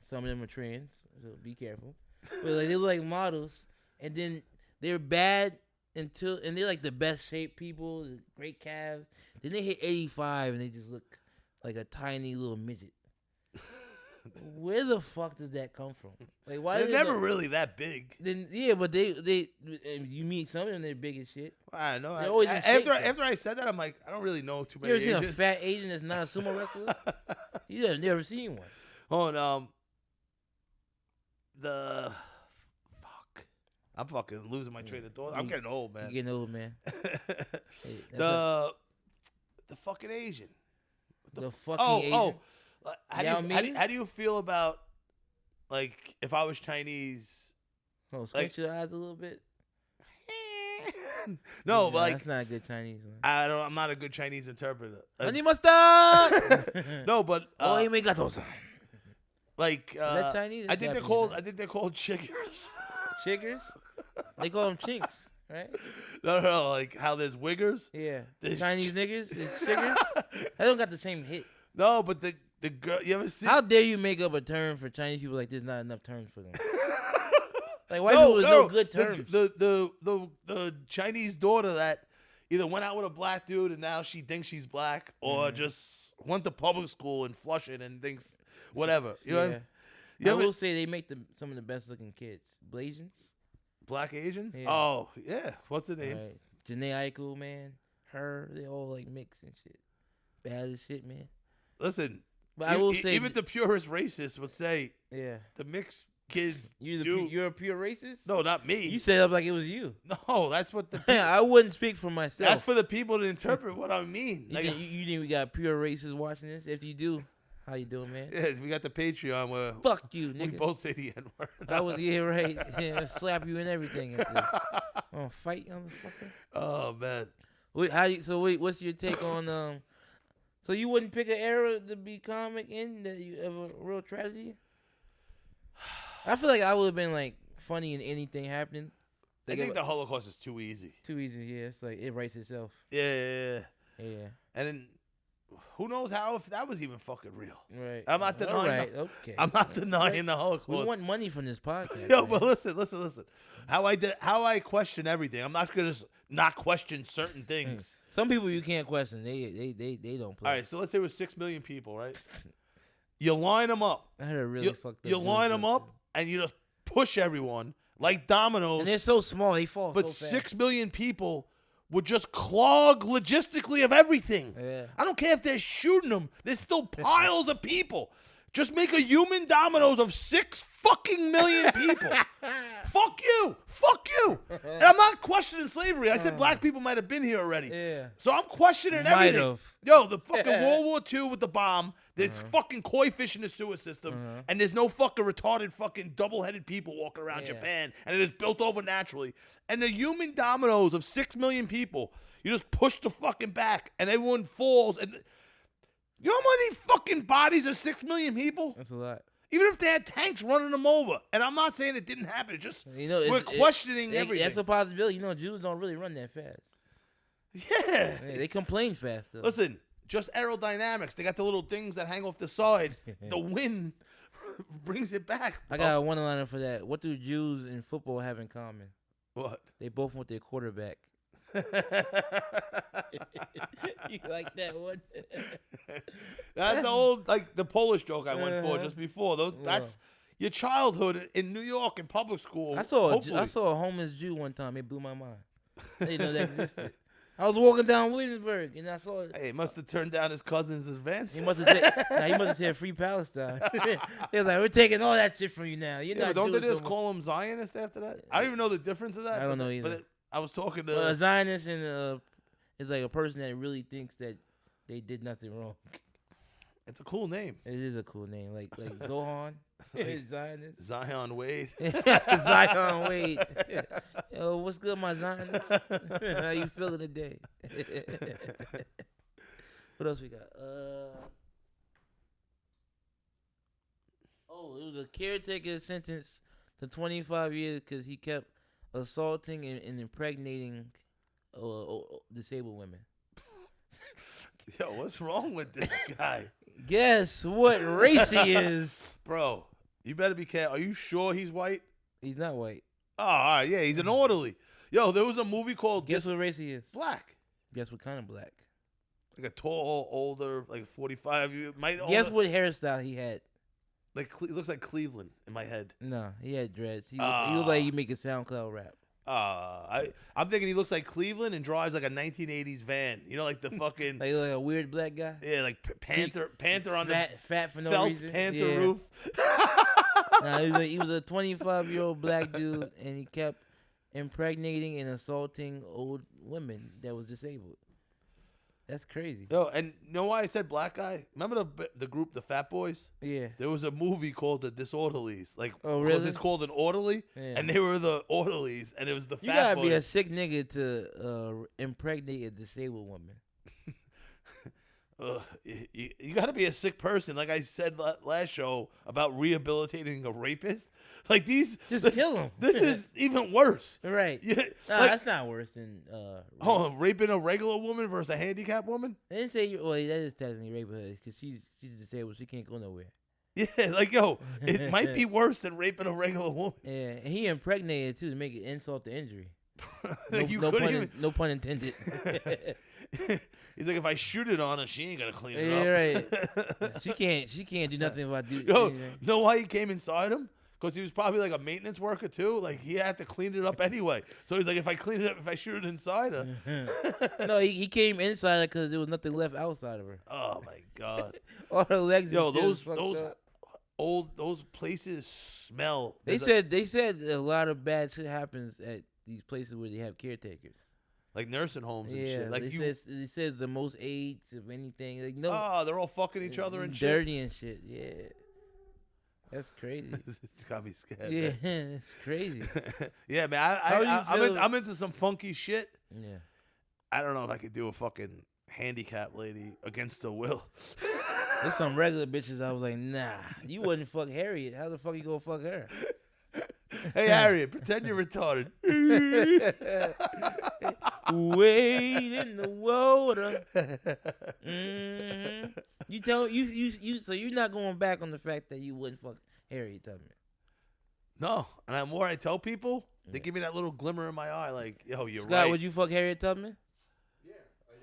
Some of them are trans, so be careful. But like they look like models, and then they're bad and they're like the best shaped people, great calves. Then they hit 85 and they just look like a tiny little midget. Where the fuck did that come from? Like, why? They're never really that big. Then yeah, but they you meet some of them, they're big as shit. I know. After I said that, I'm like, I don't really know too many. You ever Asians. seen a fat Asian that's not a sumo wrestler? You have never seen one. Oh, I'm fucking losing my train of thought. I'm getting old, man. You're getting old, man. The fucking Asian. The fucking Asian. How do you feel about, like, if I was Chinese? Oh, squint your eyes a little bit. No, but like that's not a good Chinese one. I'm not a good Chinese interpreter. No, but like is that Chinese? I think they're called chiggers. Chiggers? They call them chinks, right? No, like how there's wiggers. Yeah, Chinese niggas is chiggers. They don't got the same hit. No, but the girl, you ever see? How dare you make up a term for Chinese people like there's not enough terms for them? Like white people, there's no good terms. The Chinese daughter that either went out with a black dude and now she thinks she's black, or just went to public school in Flushing and thinks whatever. You know? I will say they make some of the best looking kids. Blasians? Black Asians? Yeah. Oh, yeah. What's the name? Right. Janae Eichel, man. Her, they all like mix and shit. Bad as shit, man. Listen, but I will say even the purest racists would say, yeah, the mixed kids. You're a pure racist? No, not me. You set up like it was you. No, that's what the. I wouldn't speak for myself. That's for the people to interpret what I mean. You think we got pure racists watching this? If you do, how you doing, man? Yeah, we got the Patreon where. Fuck you, nigga. We both say the N-word. I was right. Yeah, slap you and everything. At this. Oh, fight, motherfucker. Oh man. What's your take on So you wouldn't pick an era to be comic in that you have a real tragedy? I feel like I would have been like funny in anything happening. I think the Holocaust is too easy. Too easy, yeah. It's like it writes itself. Yeah. Yeah. And then who knows if that was even fucking real. Right. I'm not denying. Okay. I'm not denying the Holocaust. We want money from this podcast. Yo, man. but listen. How I question everything. I'm not gonna not question certain things. Some people you can't question. They don't play. All right, so let's say it was 6 million people, right? You line them up. I heard a really fucked up. You line them up and you just push everyone like dominoes. And they're so small, they fall. But so fast. 6 million people would just clog logistically of everything. Yeah. I don't care if they're shooting them. There's still piles of people. Just make a human dominoes of 6 fucking million people. Fuck you. And I'm not questioning slavery. I said black people might have been here already. Yeah. So I'm questioning everything. Have. Yo, the fucking World War II with the bomb. There's fucking koi fish in the sewer system. And there's no fucking retarded fucking double-headed people walking around Japan. And it is built over naturally. And the human dominoes of 6 million people, you just push the fucking back and everyone falls. And you know how many fucking bodies are 6 million people? That's a lot. Even if they had tanks running them over. And I'm not saying it didn't happen. It just, we're questioning everything. That's a possibility. You know, Jews don't really run that fast. Yeah. They complain fast, though. Listen, just aerodynamics. They got the little things that hang off the side. The wind brings it back. I got a one-liner for that. What do Jews and football have in common? What? They both want their quarterback. You like that one? That's the old, like the Polish joke I went for just before. That's your childhood in New York in public school. I saw a homeless Jew one time. It blew my mind. I didn't know that existed. I was walking down Williamsburg and I saw it. Hey, he must have turned down his cousin's advance. He must have said free Palestine. They was like, we're taking all that shit from you now. You're not don't Jews they just no call him Zionist after that? I don't even know the difference of that. I don't know either. But I was talking to a Zionist and is like a person that really thinks that they did nothing wrong. It's a cool name. It is a cool name, like Zohan, Zionist. Zion Wade. Zion Wade. Yo, what's good, my Zionist? How you feeling today? What else we got? It was a caretaker sentenced to 25 years because he kept assaulting and impregnating disabled women. Yo, what's wrong with this guy? Guess what race he is? Bro, you better be careful. Are you sure he's white? He's not white. Oh, all right, yeah, he's an orderly. Yo, there was a movie called Guess what race he is? Black. Guess what kind of black? Like a tall, older, like 45. Guess what hairstyle he had? Like it looks like Cleveland in my head. No, he had dreads. He looked like he make a SoundCloud rap. I'm thinking he looks like Cleveland and drives like a 1980s van. You know, like the fucking like a weird black guy. Yeah, like Panther on fat for no felt reason. Panther roof. Nah, he was a 25-year-old black dude, and he kept impregnating and assaulting old women that was disabled. That's crazy. Yo, and you know why I said black guy? Remember the group, the Fat Boys? Yeah. There was a movie called The Disorderlies. Like, oh, really? It's called an orderly, and they were the orderlies, and it was the Fat Boys. You gotta be a sick nigga to impregnate a disabled woman. You got to be a sick person, like I said last show about rehabilitating a rapist. Like these, just kill him. This is even worse, right? Yeah, that's not worse than raping a regular woman versus a handicapped woman. They didn't say that is technically rape her because she's disabled. She can't go nowhere. Yeah, like yo, it might be worse than raping a regular woman. Yeah, and he impregnated too to make it insult to injury. No pun intended. He's like, if I shoot it on her, she ain't gonna clean it up. Right. She can't do nothing about do. Yo, know why he came inside him? Because he was probably like a maintenance worker too. Like he had to clean it up anyway. So he's like, if I clean it up, if I shoot it inside her. No, he came inside because there was nothing left outside of her. Oh my god. All her legs. Yo, those places smell. They said a lot of bad shit happens at these places where they have caretakers. Like nursing homes and shit. Like it says the most AIDS of anything. Like they're all fucking each other and shit. Dirty and shit. Yeah, that's crazy. It's got me scared. Yeah, it's crazy. Yeah, man. I'm into some funky shit. Yeah. I don't know if I could do a fucking handicap lady against her will. There's some regular bitches I was like, nah, you wouldn't fuck Harriet. How the fuck you gonna fuck her? Hey, Harriet, pretend you're retarded. Wade in the water. Mm-hmm. You tell you. So you're not going back on the fact that you wouldn't fuck Harriet Tubman. No, and the more I tell people, they give me that little glimmer in my eye, like, yo, you're Scott, right. would you fuck Harriet Tubman? Yeah, I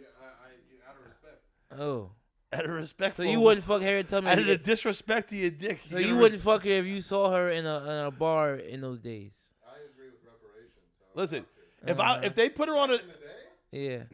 out of respect. Oh. Out of respect. So you wouldn't fuck Harriet Tubman? Out of the disrespect to your dick. So you wouldn't fuck her if you saw her in a bar in those days? I agree with reparations. Listen, if they put her on a... Yeah.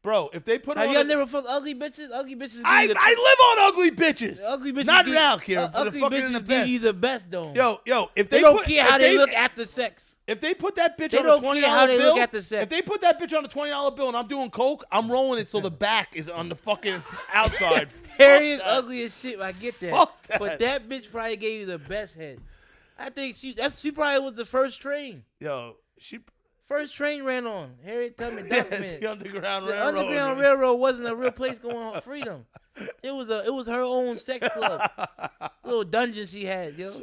Bro, if they put her Have on y'all never fucked ugly bitches? Ugly bitches. I live on ugly bitches. Ugly bitches. Not now, Kieran. Ugly bitches give you the best, though. Yo, if they don't care how they look after sex. If they put that bitch They on a don't $20 care how they bill, look at the sex. if they put that bitch on a $20 bill and I'm doing coke, I'm rolling it so the back is on the fucking outside. Harriet's ugly as shit. I get that. Fuck that. But that bitch probably gave you the best head. I think she probably was the first train. Yo, she First train ran on. Harriet Tubman documented. the Underground The Railroad. Underground Railroad wasn't a real place going on freedom. It was her own sex club. Little dungeon she had, yo.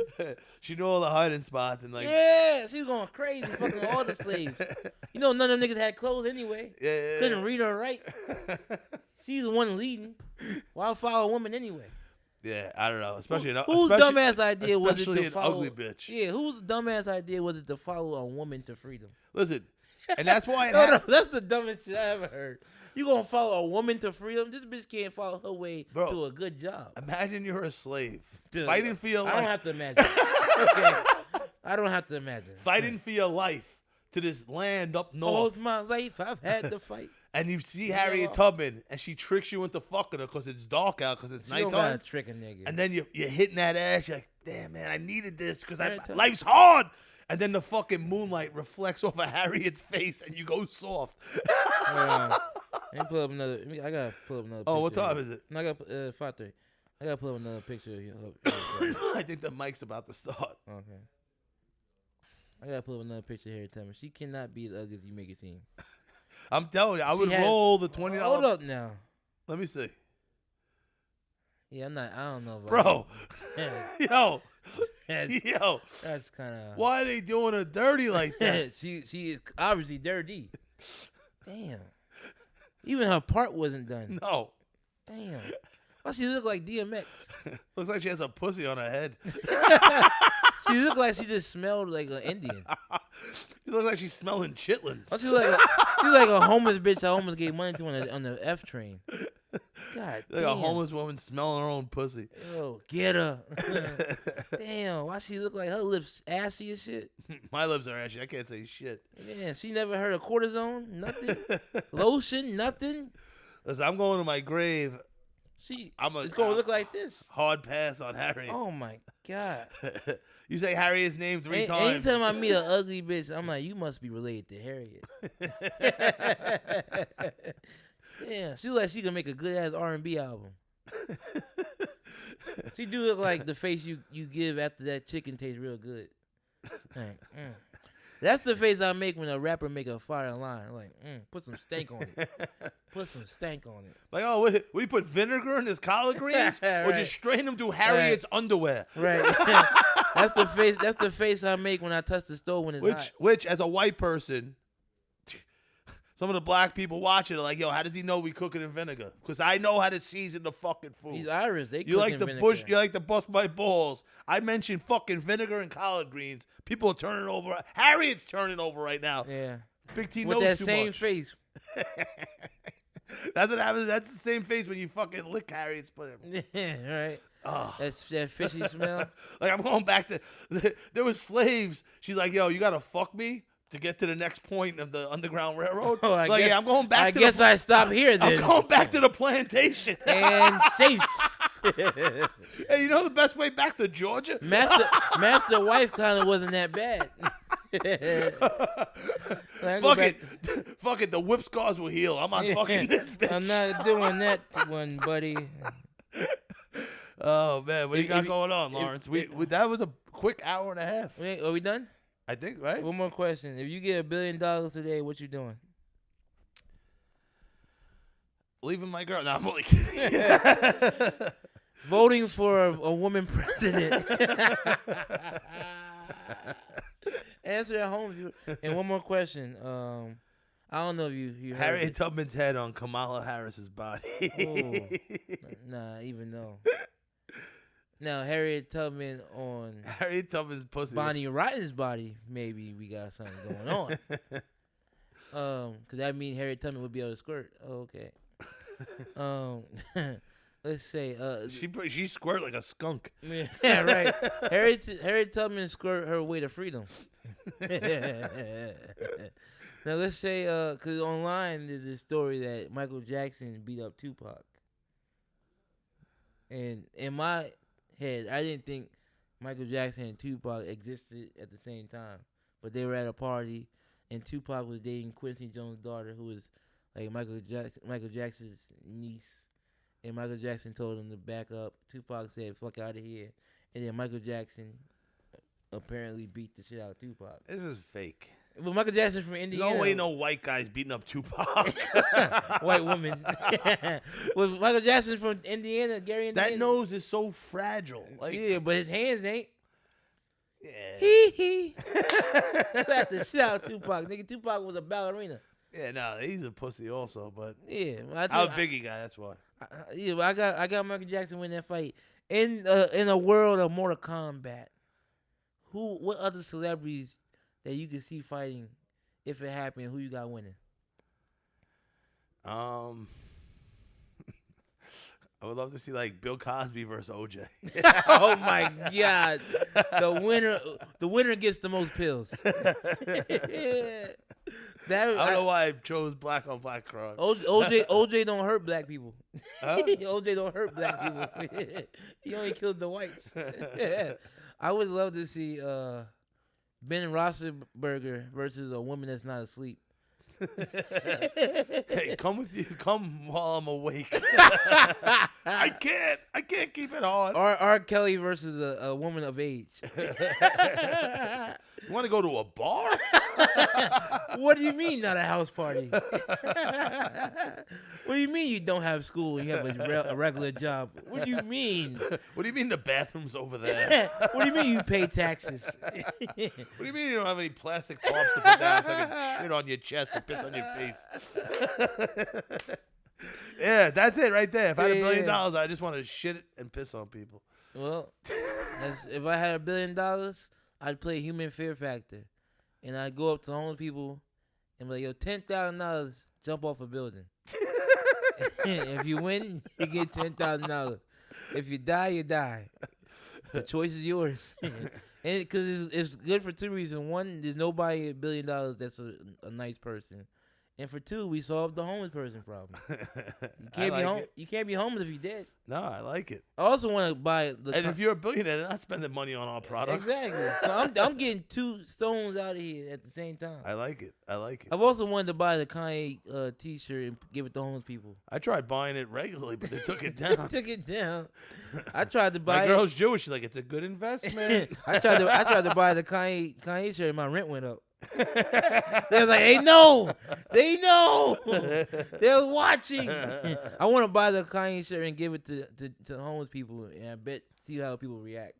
She knew all the hiding spots and like. Yeah, she was going crazy, fucking all the slaves. You know, none of them niggas had clothes anyway. Yeah. Couldn't read or write. She's the one leading. Why follow a woman anyway? Yeah, I don't know. Especially whose dumbass idea was it especially to an follow? ugly bitch. Yeah, whose dumbass idea was it to follow a woman to freedom? Listen, and that's why it No, that's the dumbest shit I ever heard. You gonna follow a woman to freedom? This bitch can't follow her way to a good job. Imagine you're a slave, Dude, fighting for your life. I don't have to imagine. Okay. I don't have to imagine. Fighting for your life to this land up north. All my life, I've had to fight. And you see Harriet Tubman, and she tricks you into fucking her because it's dark out, because it's She don't nighttime. gotta trick a nigga. And then you're hitting that ass. You're like, damn, man, I needed this because life's hard. And then the fucking moonlight reflects off of Harriet's face, and you go soft. Let me pull up another. I gotta pull up another. Oh, what picture time here. is it? No, I got 5:30. I gotta pull up another picture. Here. I think the mic's about to start. Okay. I gotta pull up another picture here. Tell me, she cannot be as ugly as you make it seem. I'm telling you, I would roll the $20. Hold up now. Let me see. Yeah, I'm not. I don't know. Bro. Yo. Yo. That's kind of. Why are they doing her dirty like that? she is obviously dirty. Damn. Even her part wasn't done. No. Damn. Why she look like DMX? Looks like she has a pussy on her head. She look like she just smelled like an Indian. She looks like she's smelling chitlins. She's like a homeless bitch that homeless gave money to on the F train. God like damn. a homeless woman smelling her own pussy. Yo, get her. Damn, why she look like her lips ashy as shit? My lips are ashy. I can't say shit. Yeah, she never heard of cortisone, nothing. Lotion, nothing. Listen, I'm going to my grave. It's gonna look like this. Hard pass on Harriet. Oh my God. You say Harriet's name 3 times. Anytime I meet an ugly bitch, I'm like, you must be related to Harriet. Yeah, she look like she can make a good ass R&B album. She do look like the face you give after that chicken tastes real good. That's the face I make when a rapper make a fire line. Like, put some stank on it. Put some stank on it. Like, oh, we put vinegar in his collard greens, right. or just strain them through Harriet's underwear. Right. That's the face I make when I touch the stove when it's hot. Which, as a white person, some of the black people watching are like, yo, how does he know we cook it in vinegar? Because I know how to season the fucking food. He's Irish. They You cook like in the vinegar. You like to bust my balls. I mentioned fucking vinegar and collard greens. People are turning over. Harriet's turning over right now. Yeah. Big T with knows that too same much. face. That's what happens. That's the same face when you fucking lick Harriet's pussy. Yeah, right. Oh. That's that fishy smell. Like, I'm going back to, there was slaves. She's like, yo, you got to fuck me to get to the next point of the Underground Railroad. Oh, yeah, I'm going back I to guess I stop here then. I'm going back to the plantation. And safe. Hey, you know the best way back to Georgia? Master wife kind of wasn't that bad. Fuck it. The whip scars will heal. I'm on fucking this bitch. I'm not doing that one, buddy. Oh man, what do you got going on, Lawrence? That was a quick hour and a half. Are we done? I think, right? One more question. If you get $1 billion today, what you doing? Leaving my girl. No, I'm only kidding. Voting for a woman president. Answer at home. And one more question. I don't know if you heard Harriet it. Tubman's head on Kamala Harris's body. Nah, even no. Now Harriet Tubman on Harriet Tubman's pussy. Bonnie Wright's body. Maybe we got something going on. Cause that means Harriet Tubman would be able to squirt. Oh, okay. Let's say she squirt like a skunk. Yeah, right. Harriet Tubman squirt her way to freedom. Now let's say cause online there's this story that Michael Jackson beat up Tupac. And in my head, I didn't think Michael Jackson and Tupac existed at the same time. But they were at a party and Tupac was dating Quincy Jones' daughter, who was like Michael Jackson's niece. And Michael Jackson told him to back up. Tupac said, "Fuck out of here." And then Michael Jackson apparently beat the shit out of Tupac. This is fake. But Michael Jackson from Indiana. No way, no white guys beating up Tupac. White woman. Was Michael Jackson from Indiana, Gary, Indiana? That nose is so fragile. Like, yeah, but his hands ain't. Yeah. Hee. Slap the shit out of Tupac. Nigga, Tupac was a ballerina. Yeah, no, he's a pussy also, but Yeah, I'm a Biggie guy. That's why. Yeah, but I got Michael Jackson winning that fight in a world of Mortal Kombat. What other celebrities that you could see fighting if it happened? Who you got winning? I would love to see like Bill Cosby versus OJ. Oh my God, the winner gets the most pills. I don't know why I chose black on black crime. OJ don't hurt black people. Huh? OJ don't hurt black people. He only killed the whites. I would love to see Ben Roethlisberger versus a woman that's not asleep. Hey, come while I'm awake. I can't keep it on. R. Kelly versus a woman of age. You want to go to a bar? What do you mean not a house party? What do you mean you don't have school and you have a regular job? What do you mean? What do you mean the bathroom's over there? What do you mean you pay taxes? What do you mean you don't have any plastic tarps to put down so I can shit on your chest and piss on your face? Yeah, that's it right there. If I had $1 billion, I just want to shit it and piss on people. Well, if I had $1 billion, I'd play Human Fear Factor. And I'd go up to homeless people and be like, yo, $10,000, jump off a building. If you win, you get $10,000. If you die, you die. The choice is yours. And because it's good for two reasons. One, there's nobody at $1 billion that's a nice person. And for two, we solved the homeless person problem. You can't be homeless if you're dead. No, I like it. I also want to buy the. And if you're a billionaire, they're not spending money on our products. Exactly. So I'm getting two stones out of here at the same time. I like it. I've also wanted to buy the Kanye T-shirt and give it to homeless people. I tried buying it regularly, but they took it down. Took it down. I tried to buy. My girl's Jewish. She's like, it's a good investment. I tried to buy the Kanye shirt and my rent went up. They was like, they know. They're watching. I want to buy the Kanye shirt and give it to homeless people, and I bet see how people react.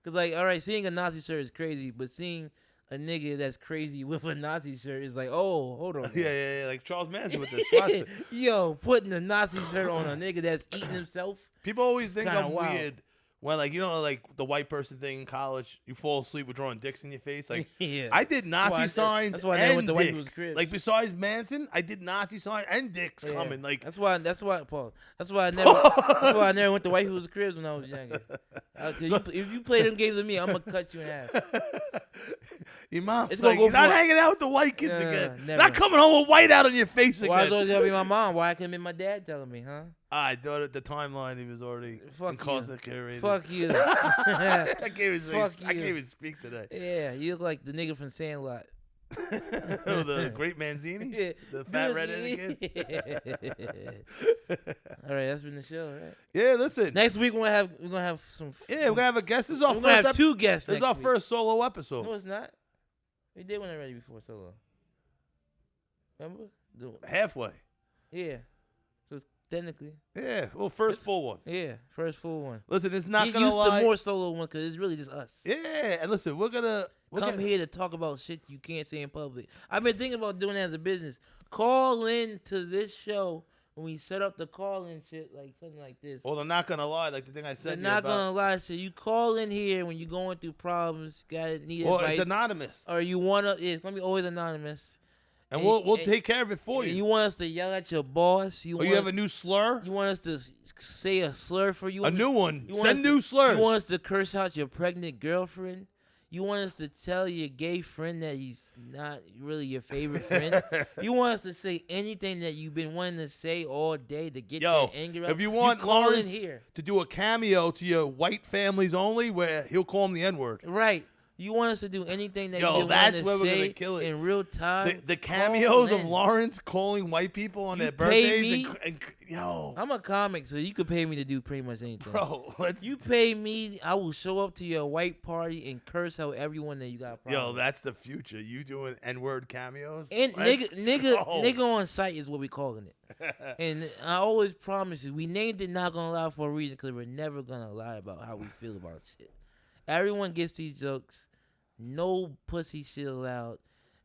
Cause like, all right, seeing a Nazi shirt is crazy, but seeing a nigga that's crazy with a Nazi shirt is like, oh, hold on. Yeah, like Charles Manson with the swastika. Yo, putting a Nazi shirt on a nigga that's eating himself. People always think I'm wild. weird. When, like, you know, like the white person thing in college, you fall asleep with drawing dicks in your face. Like, yeah. I did Nazi signs that's why and went to white people's dicks. cribs. Like, besides Manson, I did Nazi signs and dicks coming. Like, that's why, Paul. That's why I never went to white people's cribs when I was younger. If you play them games with me, I'm gonna cut you in half. Your mom's It's like, gonna go you're not for- hanging out with the white kids again. Never. Not coming home with white out on your face Why is again. always gonna be my mom? Why couldn't be my dad telling me, huh? I thought at the timeline he was already incarcerated. Fuck you. I can't Fuck even speak today. Yeah, you look like the nigga from Sandlot. Oh, the great Manzini? Yeah. The fat redheaded kid? All right, that's been the show, right? Yeah, listen. Next week we're gonna have some. Yeah, we're gonna have a guest. This is our We're gonna have first. two guests. This is next our week. first solo episode. No, it's not. We did one already before solo. Remember? Halfway. Yeah. So technically. Yeah, well, first full one. Yeah, first full one. Listen, it's not Get gonna used lie. to more solo one because it's really just us. Yeah, and listen, we're gonna Come here to talk about shit you can't say in public. I've been thinking about doing that as a business. Call in to this show when we set up the call-in shit, like something like this. Well, they're not gonna lie, like the thing I said. They're not gonna lie. So you call in here when you're going through problems, need Well, advice. it's anonymous, or you wanna. It's gonna be always anonymous. and we'll take care of it for and you. You want us to yell at your boss? You have a new slur? You want us to say a slur for you? A new one. You want Send us new slurs. You want us to curse out your pregnant girlfriend? You want us to tell your gay friend that he's not really your favorite friend? You want us to say anything that you've been wanting to say all day to get that anger out? If you want call Lawrence in here. to do a cameo to your white families only, where he'll call him the N-word. Right. You want us to do anything that you've been that's wanting where to we're gonna say kill it. in real time. The cameos call of in. Lawrence calling white people on You their pay birthdays me? and yo, I'm a comic, so you could pay me to do pretty much anything. bro, let's. You pay me, I will show up to your white party and curse out everyone that you got a problem Yo, with. that's the future. You doing N-word cameos? And Let's go. nigga on site is what we calling it. And I always promise you, we named it Not Gonna Lie for a reason because we're never gonna lie about how we feel about shit. Everyone gets these jokes. No pussy shit allowed.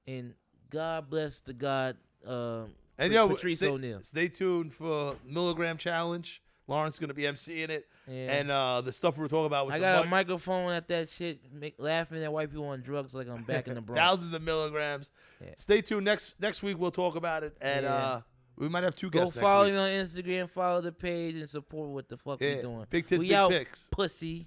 And God bless the God, And yo, Patrice O'Neal. Stay tuned for Milligram Challenge. Lawrence gonna be emceeing it, Yeah. and the stuff we were talking about with I got a microphone at that shit, laughing at white people on drugs like I'm back in the Bronx. thousands of milligrams. Yeah. Stay tuned. Next week we'll talk about it, and Yeah. we might have two Go guests. follow next me week. on Instagram, follow the page, and support what the fuck we doing. Big tits, we big out, pics. pussy.